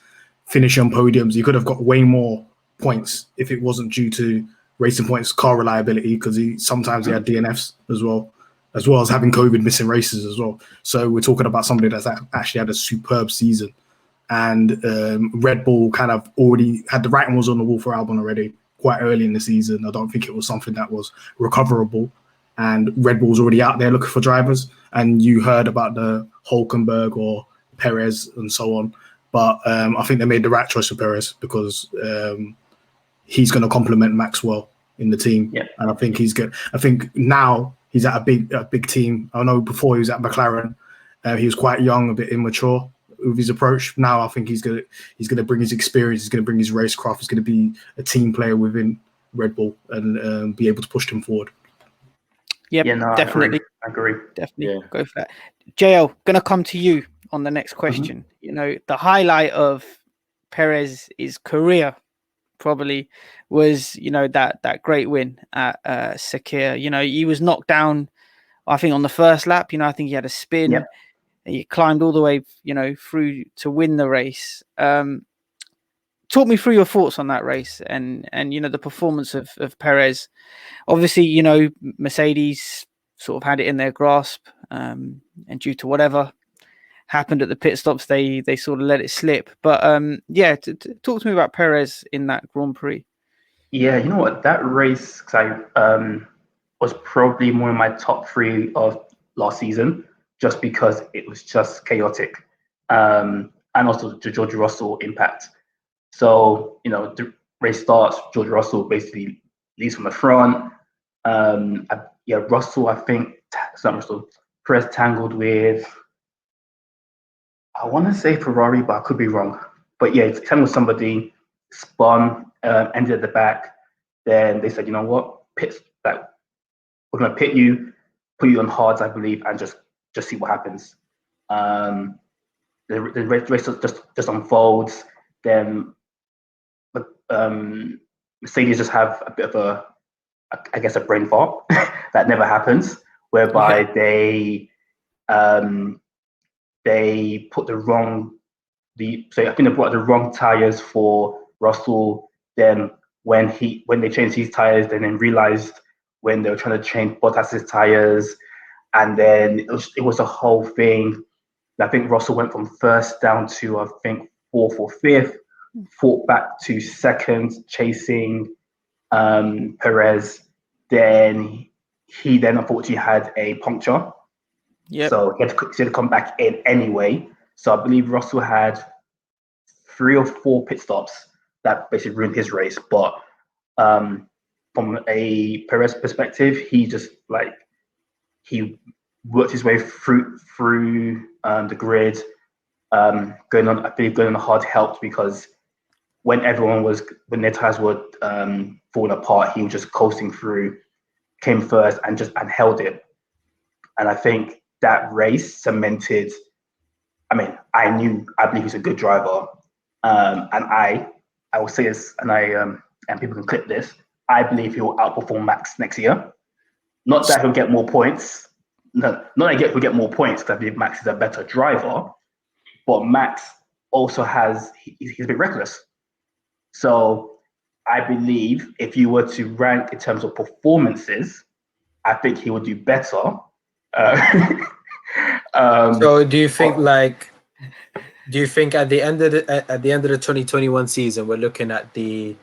finishing on podiums. You could have got way more points if it wasn't due to racing points, car reliability, because sometimes he had DNFs as well as having COVID, missing races as well. So we're talking about somebody that's actually had a superb season, and Red Bull kind of already had the writing was on the wall for Albon already quite early in the season. I don't think it was something that was recoverable, and Red Bull's already out there looking for drivers. And you heard about the Hülkenberg or Perez and so on, but I think they made the right choice for Perez because he's going to complement Maxwell in the team, and I think he's good. I think now he's at a big team. I know before he was at McLaren, he was quite young, a bit immature with his approach. Now I think he's gonna bring his experience, he's gonna bring his racecraft, he's gonna be a team player within Red Bull and be able to push them forward. Definitely. I agree. Definitely go for that. JL, gonna come to you on the next question. The highlight of Perez's career probably was that great win at Sakir. He was knocked down, I think, on the first lap. I think he had a spin. He climbed all the way through to win the race. Talk me through your thoughts on that race and the performance of Perez. Obviously, Mercedes sort of had it in their grasp, and due to whatever happened at the pit stops, they sort of let it slip. But talk to me about Perez in that Grand Prix. Yeah, you know what, that race was probably one of my top 3 of last season, just because it was just chaotic, and also the George Russell impact. So the race starts, George Russell basically leads from the front. Russell, I think, Perez tangled with I want to say Ferrari, but I could be wrong. But yeah, it's kind of somebody spun, ended at the back. Then they said, you know what, we're gonna pit you, put you on hards, I believe, and just see what happens. The race just unfolds. Then Mercedes just have a bit of a brain fart that never happens, whereby they put so I think they brought the wrong tires for Russell. Then when they changed his tires, then realized when they were trying to change Bottas's tires, and then it was a whole thing. I think Russell went from first down to I think fourth or fifth, fought back to second, chasing Perez. Then he unfortunately had a puncture. Yep. So he had to come back in anyway. So I believe Russell had 3 or 4 pit stops that basically ruined his race. But from a Perez perspective, he just he worked his way through the grid. Going on a hard helped because when their tires were falling apart, he was just coasting through, came first and held it. And I think that race cemented. I mean, I believe he's a good driver, and I will say this, and people can clip this. I believe he will outperform Max next year. Not that he'll get more points. No, not that he'll get more points because I believe Max is a better driver, but Max also he's a bit reckless. So I believe if you were to rank in terms of performances, I think he would do better. So do you think at the end of the 2021 season we're looking at the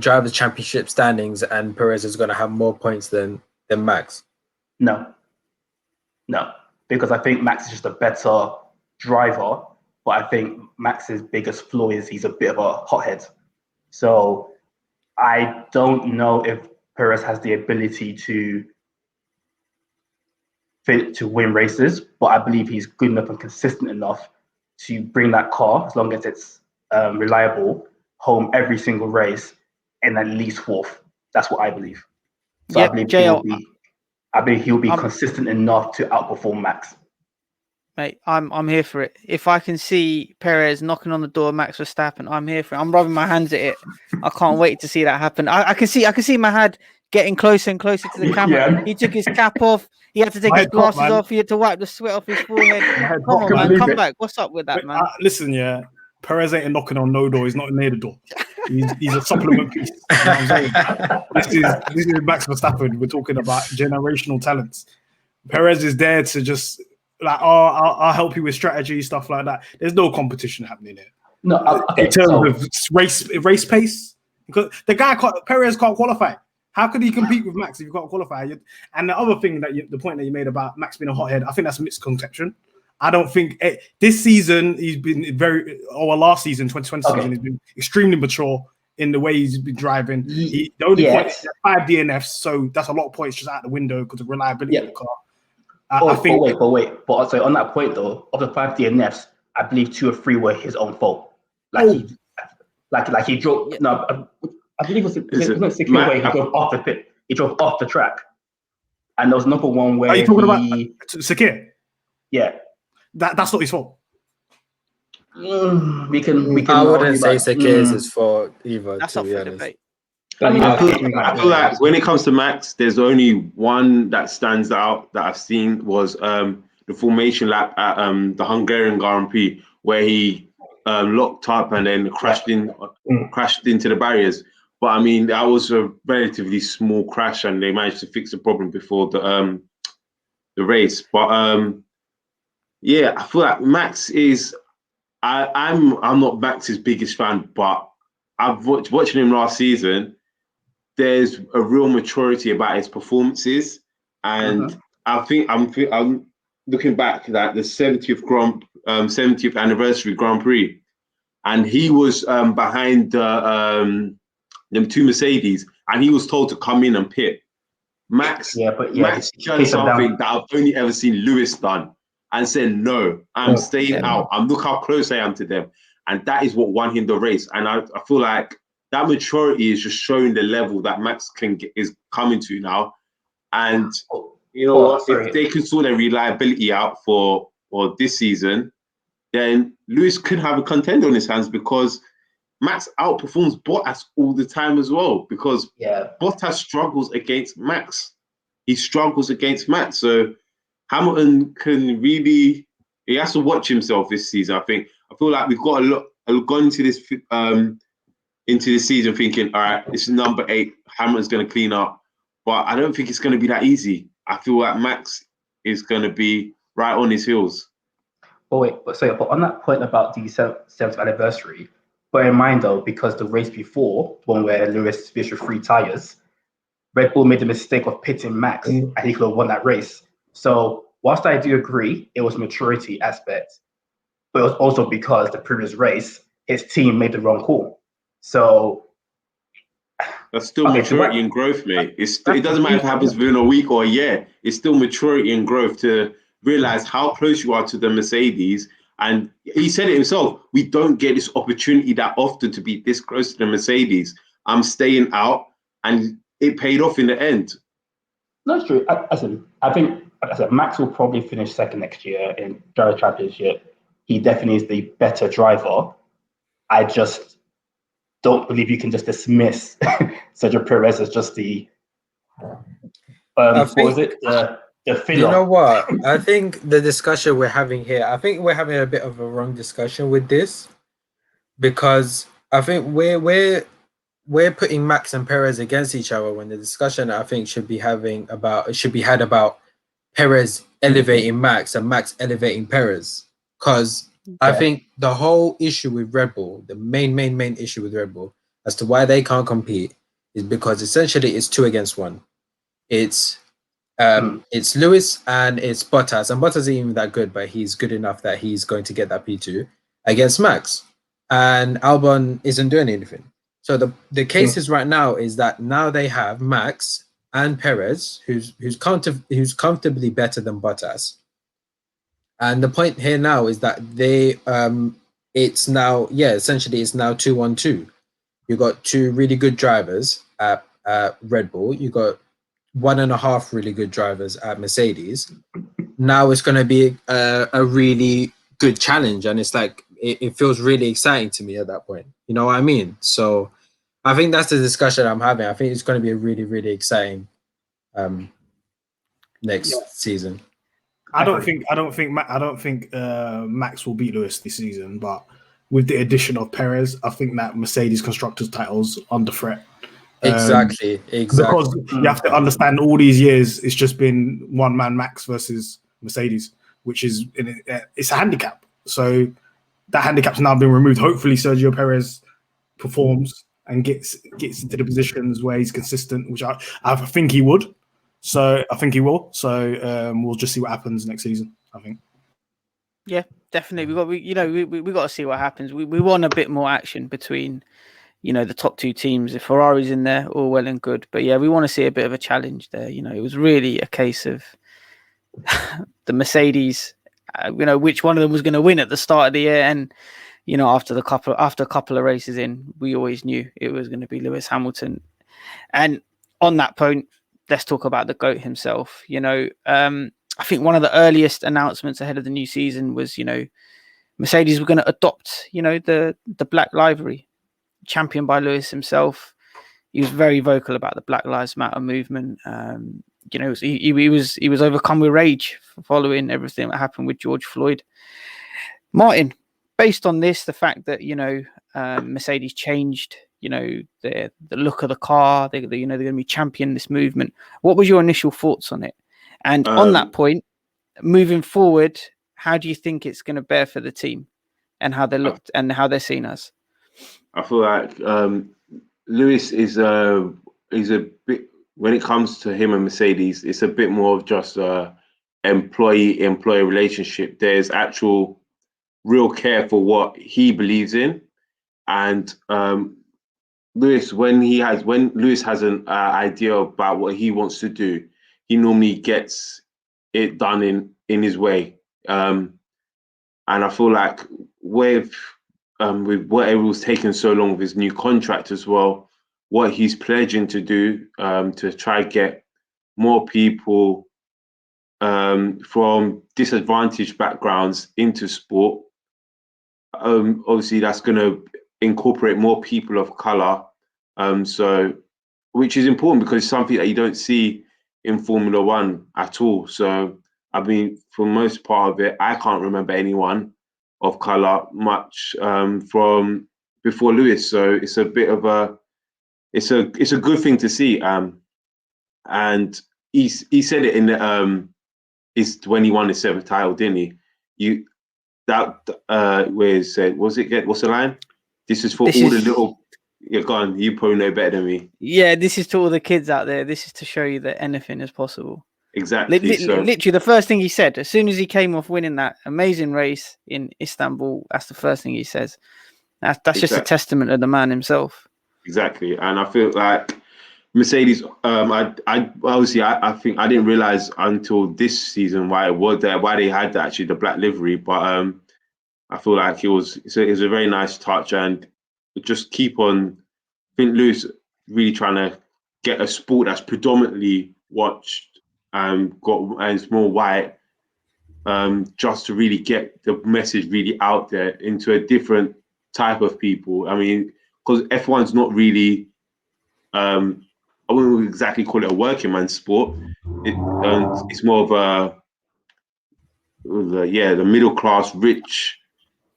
drivers' championship standings and Perez is going to have more points than Max? No, because I think Max is just a better driver, but I think Max's biggest flaw is he's a bit of a hothead. So I don't know if Perez has the ability to win races, but I believe he's good enough and consistent enough to bring that car, as long as it's reliable, home every single race and at least fourth. That's what I believe. So Yep, I believe he'll be consistent enough to outperform Max. Mate, I'm here for it. If I can see Perez knocking on the door of Max Verstappen, I'm here for it. I'm rubbing my hands at it. I can't wait to see that happen. I can see Mahad getting closer and closer to the camera. Yeah. He took his cap off. He had to take his glasses off. He had to wipe the sweat off his forehead. Come on, man. Come back. What's up with that, man? Listen, yeah. Perez ain't knocking on no door. He's not near the door. He's a supplement piece. You know what I'm saying? This is Max Verstappen. We're talking about generational talents. Perez is there to just I'll help you with strategy, stuff like that. There's no competition happening here. No, in terms of race pace, because the guy Perez can't qualify. How could he compete with Max if you can't qualify? And the other thing the point that you made about Max being a hothead, I think that's misconception. I don't think this season he's been last season, 2020 season, he's been extremely mature in the way he's been driving. The only point is 5 DNFs, so that's a lot of points just out the window because of reliability of the car. I think. But so on that point though, of the 5 DNFs, I believe 2 or 3 were his own fault. He drove. Yeah. No, I believe it was secure where he drove off the pit. He drove off the track, and there was another one where. Are you talking about Sakir? Yeah. That's not his fault. We can. I wouldn't say Sakir's his fault either. That's to not be for honest. debate. I feel like when it comes to Max, there's only one that stands out that I've seen was the formation lap at the Hungarian Grand Prix where he locked up and then crashed into the barriers. But I mean, that was a relatively small crash, and they managed to fix the problem before the race. But yeah, I feel like Max is. I'm not Max's biggest fan, but I've watching him last season. There's a real maturity about his performances, and I think I'm looking back at the 70th anniversary Grand Prix, and he was behind them 2 Mercedes, and he was told to come in and pit. Max done something that I've only ever seen Lewis done. and said, no, I'm staying out. Look how close I am to them. And that is what won him the race. And I feel like that maturity is just showing the level that Max is coming to now. And, if they can sort their reliability out for this season, then Lewis could have a contender on his hands, because Max outperforms Bottas all the time as well, because Bottas struggles against Max. He struggles against Max. So Hamilton he has to watch himself this season. I feel like we've got gone into this season thinking, all right, this is number 8. Hamilton's going to clean up, but I don't think it's going to be that easy. I feel like Max is going to be right on his heels. But on that point about the 7th anniversary, bear in mind though, because the race before, one where Lewis finished with 3 tires, Red Bull made the mistake of pitting Max, and he could have won that race. So whilst I do agree it was maturity aspect, but it was also because the previous race, his team made the wrong call. So that's still maturity and growth, mate. It doesn't matter if it happens within a week or a year. It's still maturity and growth to realize how close you are to the Mercedes. And he said it himself, we don't get this opportunity that often to be this close to the Mercedes. I'm staying out, and it paid off in the end. No, it's true. I think Max will probably finish second next year in Driver Championship. He definitely is the better driver. I just don't believe you can just dismiss Sergio Perez as just the the filler. You know what? I think the discussion we're having here, I think we're having a bit of a wrong discussion with this, because I think we're putting Max and Perez against each other, when the discussion I think should be had about Perez elevating Max and Max elevating Perez. Because I think the whole issue with Red Bull, the main issue with Red Bull as to why they can't compete, is because essentially it's 2 against 1. It's Lewis and it's Bottas, and Bottas isn't even that good, but he's good enough that he's going to get that P2 against Max, and Albon isn't doing anything. So the cases right now is that now they have Max and Perez, who's comfortably better than Bottas. And the point here now is that it's now 2-1-2. You got 2 really good drivers at Red Bull. You got 1.5 really good drivers at Mercedes. Now it's going to be a really good challenge, and it's like it feels really exciting to me at that point. You know what I mean? So I think that's the discussion I'm having. I think it's going to be a really, really exciting next season. I don't think Max will beat Lewis this season, but with the addition of Perez, I think that Mercedes constructors title's under threat. Exactly. Because you have to understand, all these years it's just been one man Max versus Mercedes, which is it's a handicap. So that handicap's now been removed. Hopefully Sergio Perez performs and gets into the positions where he's consistent, which I think he would. So I think he will. So we'll just see what happens next season, I think. Yeah, definitely. We got to see what happens. We want a bit more action between, the top 2 teams. If Ferrari's in there, all well and good. But yeah, we want to see a bit of a challenge there. It was really a case of the Mercedes, which one of them was going to win at the start of the year. And, after a couple of races in, we always knew it was going to be Lewis Hamilton. And on that point, let's talk about the GOAT himself. I think one of the earliest announcements ahead of the new season was, Mercedes were going to adopt, the black livery, championed by Lewis himself. He was very vocal about the Black Lives Matter movement. He was overcome with rage following everything that happened with George Floyd. Martin, based on this, the fact that Mercedes changed, the look of the car, they're going to be championing this movement. What was your initial thoughts on it? And on that point, moving forward, how do you think it's going to bear for the team, and how they looked and how they're seen as? I feel like Lewis is a bit, when it comes to him and Mercedes, it's a bit more of just a employee-employee relationship. There's actual real care for what he believes in, and Lewis, when Lewis has an idea about what he wants to do, he normally gets it done in his way. And I feel like with whatever was taking so long with his new contract as well, what he's pledging to do to try get more people from disadvantaged backgrounds into sport. Obviously, that's going to incorporate more people of color. So, which is important because it's something that you don't see in Formula One at all. So, I mean, for most part of it, I can't remember anyone of color much from before Lewis. So it's a bit of it's a good thing to see. And he said it in the is when he won his 7th title, didn't he? Where he said, what's the line? This is for the little. Yeah, go on. You probably know better than me. Yeah, this is to all the kids out there. This is to show you that anything is possible. Exactly. Literally, the first thing he said, as soon as he came off winning that amazing race in Istanbul, that's the first thing he says. That's just a testament of the man himself. Exactly, and I feel like Mercedes. I think I didn't realize until this season why they had actually the black livery, but I feel like it was a very nice touch, and just keep on. I think Lewis really trying to get a sport that's predominantly watched. And it's more white, just to really get the message really out there into a different type of people. I mean, because F1's not really, I wouldn't exactly call it a working man's sport. It's more of the middle class, rich,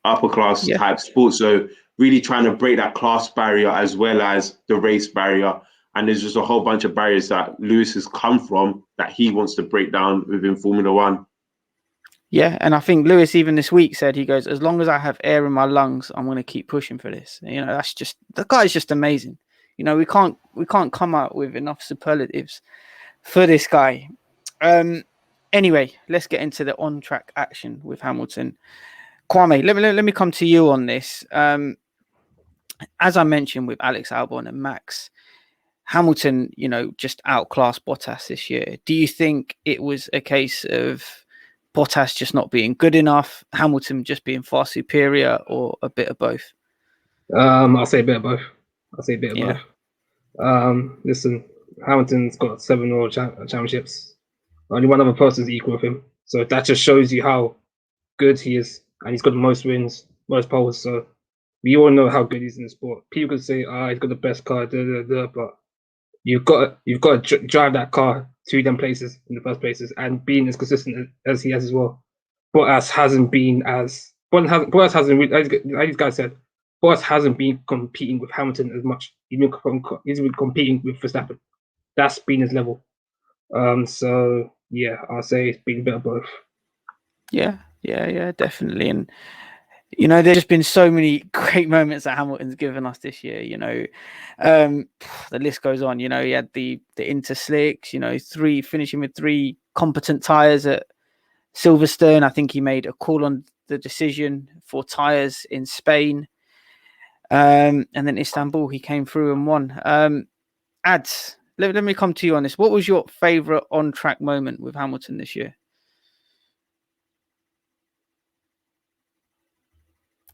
upper class type sport. So really trying to break that class barrier as well as the race barrier. And there's just a whole bunch of barriers that Lewis has come from that he wants to break down within Formula One. Yeah, and I think Lewis even this week said, he goes, as long as I have air in my lungs, I'm going to keep pushing for this. You know, that's just, the guy's just amazing. You know, we can't come out with enough superlatives for this guy. Anyway, let's get into the on-track action with Hamilton. Kwame, let me come to you on this. As I mentioned with Alex Albon and Max, Hamilton, you know, just outclassed Bottas this year. Do you think it was a case of Bottas just not being good enough, Hamilton just being far superior, or a bit of both? I'll say a bit of both. Listen, Hamilton's got 7 world championships. Only one other person's equal with him. So that just shows you how good he is. And he's got the most wins, most poles. So we all know how good he is in the sport. People could say, he's got the best car, but you've got to drive that car to them places in the first places and being as consistent as he has as well. Bottas hasn't been as Bottas hasn't like these guys said. Bottas hasn't been competing with Hamilton as much. He's been competing with Verstappen. That's been his level. So yeah, I'll say it's been a bit of both. Yeah, definitely. And you know, there's just been so many great moments that Hamilton's given us this year. You know, the list goes on. You know, he had the interslicks. You know, finishing with 3 competent tires at Silverstone. I think he made a call on the decision for tires in Spain, and then Istanbul. He came through and won. Ads, let me come to you on this. What was your favorite on-track moment with Hamilton this year?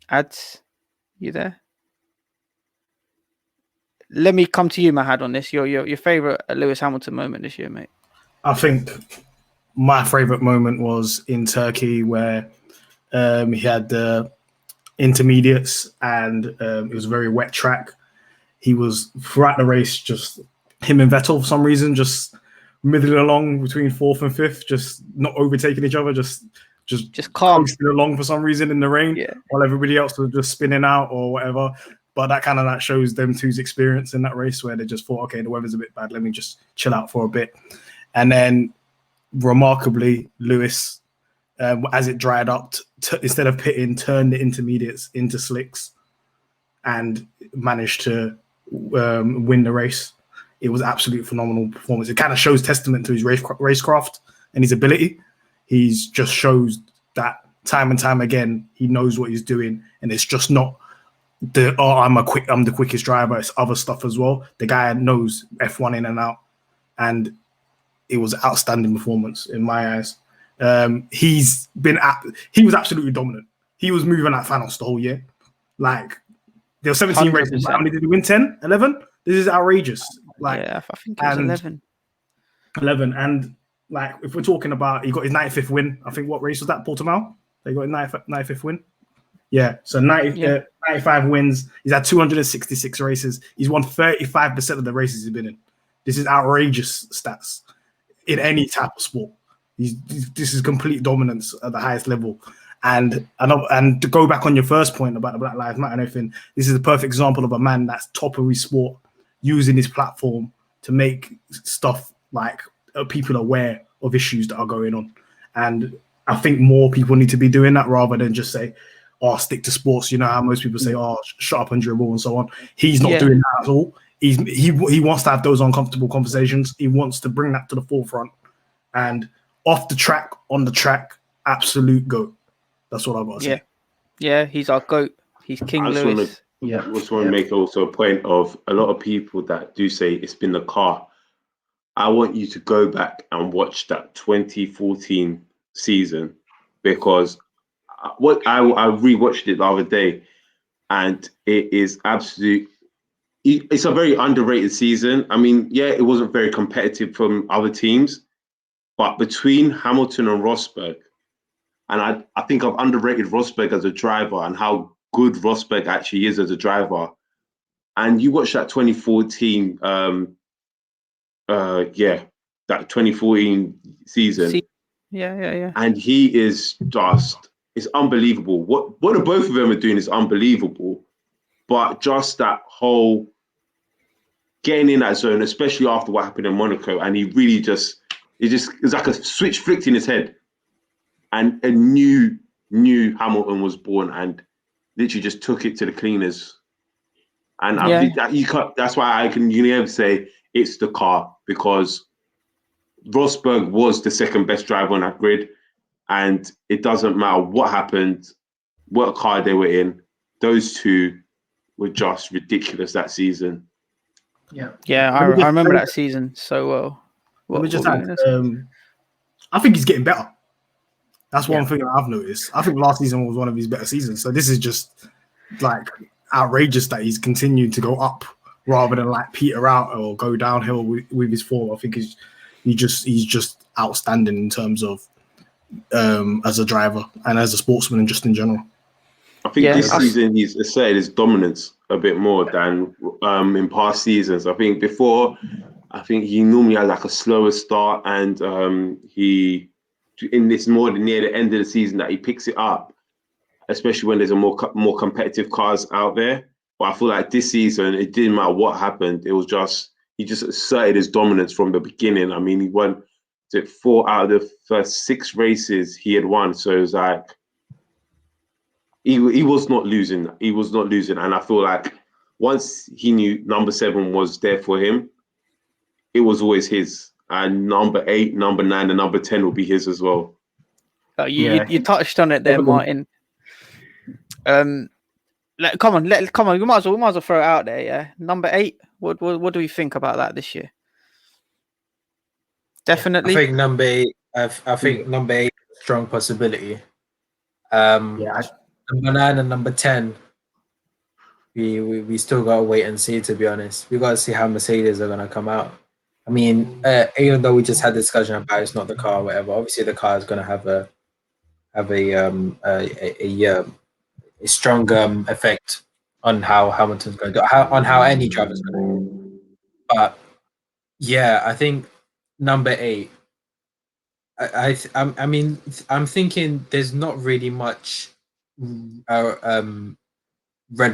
Ads, you there? Let me come to you, Mahad, on this. Your favorite Lewis Hamilton moment this year, mate. I think my favorite moment was in Turkey, where he had the intermediates and it was a very wet track. He was throughout the race, just him and Vettel for some reason, just middling along between 4th and 5th, just not overtaking each other, just calm along for some reason in the rain, while everybody else was just spinning out or whatever. But that shows them two's experience in that race, where they just thought, okay, the weather's a bit bad, let me just chill out for a bit. And then remarkably, Lewis, as it dried up, instead of pitting, turned the intermediates into slicks and managed to win the race. It was absolute phenomenal performance. It kind of shows testament to his racecraft and his ability. He's just shows that time and time again, he knows what he's doing, and it's just not I'm the quickest driver. It's other stuff as well. The guy knows F1 in and out, and it was outstanding performance in my eyes. He was absolutely dominant. He was moving like Thanos the whole year. Like, there were 17 races. How many did he win? 10? 11? This is outrageous. Like, yeah, I think it was 11. 11. And like, if we're talking about, he got his 95th win. I think what race was that? Portimao? They got his 95th win. Yeah. So 95 wins. He's had 266 races. He's won 35% of the races he's been in. This is outrageous stats in any type of sport. This is complete dominance at the highest level. And to go back on your first point about the Black Lives Matter and everything, this is a perfect example of a man that's top of his sport, using his platform to make stuff like people aware of issues that are going on. And I think more people need to be doing that rather than just say, "Oh, stick to sports." You know how most people say, "Oh, shut up and dribble," and so on. He's not doing that at all. He wants to have those uncomfortable conversations. He wants to bring that to the forefront. And off the track, on the track, absolute GOAT. That's what I've got to say. Yeah, he's our GOAT. He's King Lewis. I just want to make also a point of a lot of people that do say it's been the car. I want you to go back and watch that 2014 season, because I rewatched it the other day, and it is absolute. It's a very underrated season. I mean, yeah, it wasn't very competitive from other teams, but between Hamilton and Rosberg, and I think I've underrated Rosberg as a driver and how good Rosberg actually is as a driver. And you watch that 2014, that 2014 season. Yeah. And he is just, it's unbelievable. What the both of them are doing is unbelievable. But just that whole getting in that zone, especially after what happened in Monaco, and he really it's like a switch flicked in his head. And a new Hamilton was born and literally just took it to the cleaners. And I think that you can't. That's why you can never say it's the car, because Rosberg was the second best driver on that grid, and it doesn't matter what happened, what car they were in. Those two were just ridiculous that season. Yeah, I remember that season so well. Let me just add, I think he's getting better. That's one thing I've noticed. I think last season was one of his better seasons. So this is just like outrageous that he's continued to go up rather than like peter out or go downhill with his form. I think he's just outstanding in terms of as a driver and as a sportsman and just in general. I think this season he's asserted his dominance a bit more than in past seasons. I think before, he normally had like a slower start, and in this more near the end of the season that he picks it up, especially when there's a more competitive cars out there. But I feel like this season, it didn't matter what happened. It was just, he just asserted his dominance from the beginning. I mean, he won 4 out of the first 6 races he had won. So it was like, he was not losing. He was not losing. And I feel like once he knew number 7 was there for him, it was always his. And number 8, number 9, and number 10 will be his as well. You touched on it there, Martin. Come on. We might as well throw it out there. Yeah, number 8. What do we think about that this year? Definitely. I think number 8. I think number 8 is a strong possibility. Number 9 and number 10. We still gotta wait and see. To be honest, we gotta see how Mercedes are gonna come out. I mean, even though we just had a discussion about it's not the car or whatever, obviously the car is going to have a strong effect on how Hamilton's going to do, on how any driver's going to do. But yeah, I think number 8. I mean, I'm thinking there's not really much Red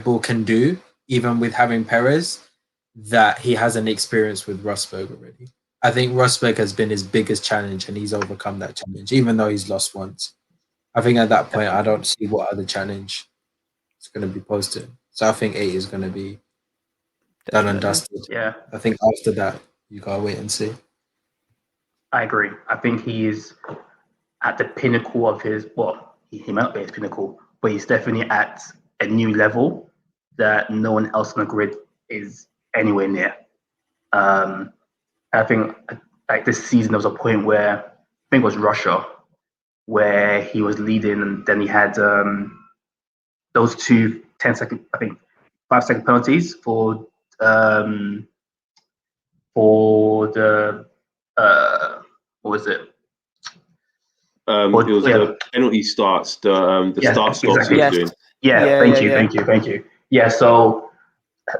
Bull can do, even with having Perez, that he hasn't experienced with Rosberg already. I think Rosberg has been his biggest challenge, and he's overcome that challenge, even though he's lost once. I think at that point, I don't see what other challenge is going to be posted. So I think 8 is going to be done and dusted. Yeah. I think after that, you got to wait and see. I agree. I think he is at the pinnacle of his, he might not be at his pinnacle, but he's definitely at a new level that no one else on the grid is anywhere near. I think like this season there was a point where, I think it was Russia, where he was leading, and then he had those two 10-second, I think 5-second penalties for the what was it? It was the penalty starts, the start stops exactly. he was Yes. doing. Thank you. Yeah, so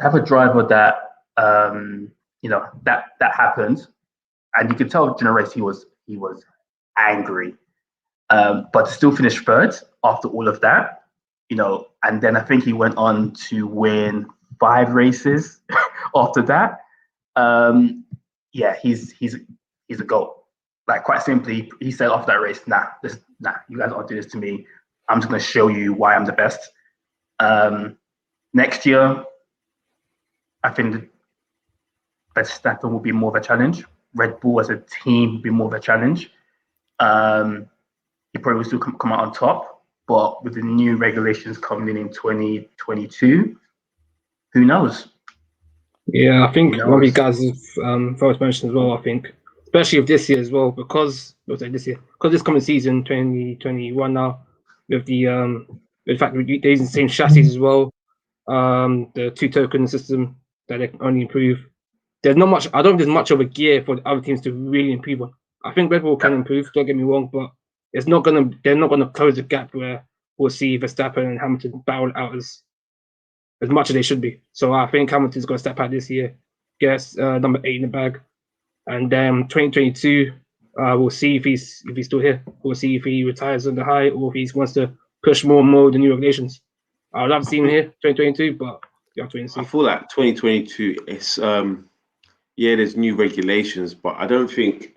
have a driver that that happened, and you could tell during the race he was angry, but to still finish third after all of that, and then I think he went on to win 5 races after that. He's a GOAT. Like, quite simply, he said after that race, nah, you guys don't do this to me. I'm just going to show you why I'm the best. Next year, I think Verstappen will be more of a challenge. Red Bull as a team will be more of a challenge. He probably will still come out on top, but with the new regulations coming in 2022, who knows? Yeah, I think one of you guys have first mentioned as well. I think, especially with this year as well, because this coming season, 2021 now, with the fact that they're using the same chassis as well, the 2-token system that they can only improve. There's not much. I don't think there's much of a gear for the other teams to really improve on. I think Red Bull can improve. Don't get me wrong, but they're not gonna close the gap where we'll see Verstappen and Hamilton battle out as much as they should be. So I think Hamilton's going to step out this year, gets number 8 in the bag, and then 2022, we'll see if he's still here. We'll see if he retires on the high or if he wants to push more and more of the new regulations. I'd love to see him here 2022, but you have to wait and see. I feel like 2022, it's there's new regulations, but I don't think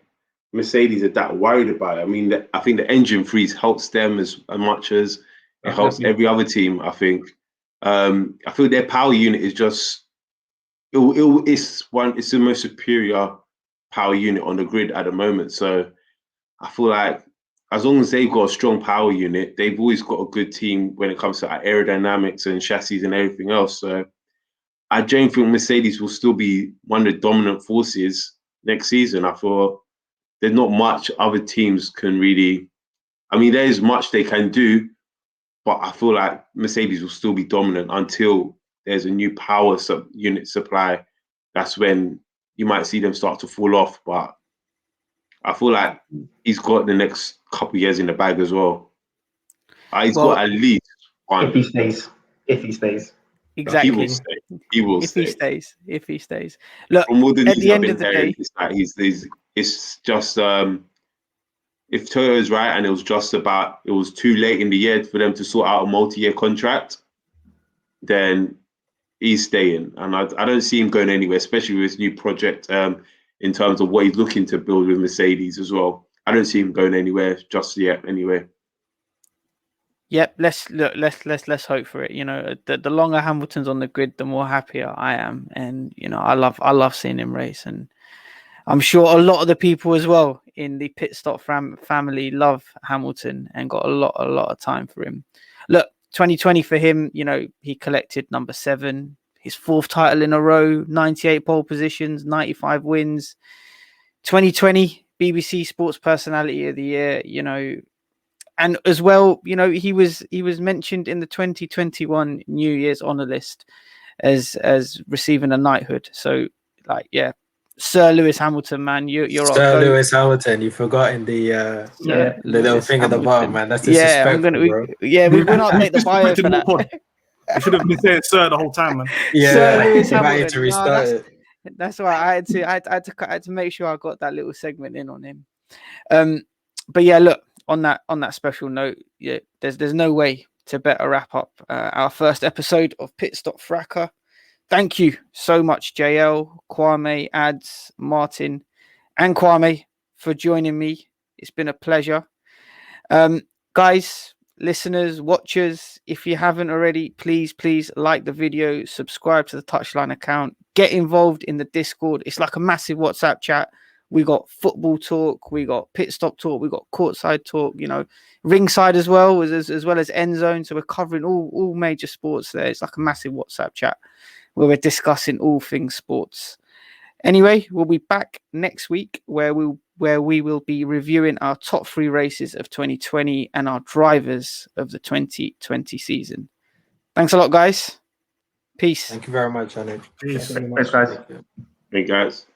Mercedes are that worried about it. I mean, I think the engine freeze helps them as much as it helps every other team. I think. I feel their power unit is just it's the most superior power unit on the grid at the moment. So I feel like as long as they've got a strong power unit, they've always got a good team when it comes to aerodynamics and chassis and everything else. So I genuinely think Mercedes will still be one of the dominant forces next season. I thought there's not much other teams can really. I mean, there is much they can do. But I feel like Mercedes will still be dominant until there's a new power unit supply. That's when you might see them start to fall off. But I feel like he's got the next couple of years in the bag as well. He's got at least one. If he stays. Exactly. He will stay. He will stay. If he stays. Look, from all the at the end of the day, it's like it's just if Toyo's right and it was too late in the year for them to sort out a multi-year contract, then he's staying. And I don't see him going anywhere, especially with his new project in terms of what he's looking to build with Mercedes as well. I don't see him going anywhere just yet anyway. Yep, let's hope for it. The longer Hamilton's on the grid, the more happier I am. And I love seeing him race, and I'm sure a lot of the people as well in the Pitstop family love Hamilton and got a lot of time for him. Look, 2020 for him, he collected number 7, his 4th title in a row, 98 pole positions, 95 wins. 2020 BBC Sports Personality of the Year, and as well, he was mentioned in the 2021 New Year's honor list as receiving a knighthood. So, Sir Lewis Hamilton, man, you're Sir Lewis Hamilton. You've forgotten the little thing at the bottom, man. That's disrespectful, bro. We're gonna update the bio for that. You should have been saying "Sir" the whole time, man. Yeah, Sir Lewis you might Hamilton. need to restart it. That's why I had to make sure I got that little segment in on him. But yeah, look, on that special note, there's no way to better wrap up our first episode of Pitstop Fracas. Thank you so much, JL, Kwame, Ads, Martin, and Kwame for joining me. It's been a pleasure. Guys, listeners, watchers, if you haven't already, please like the video, subscribe to the Touchline account, get involved in the Discord. It's like a massive WhatsApp chat. We got football talk, we got pit stop talk, we got courtside talk, ringside as well as end zone. So we're covering all major sports there. It's like a massive WhatsApp chat where we're discussing all things sports. Anyway, we'll be back next week where we'll where we will be reviewing our top 3 races of 2020 and our drivers of the 2020 season. Thanks a lot, guys. Peace. Thank you very much, Anik. Peace. Thanks, guys. Hey guys.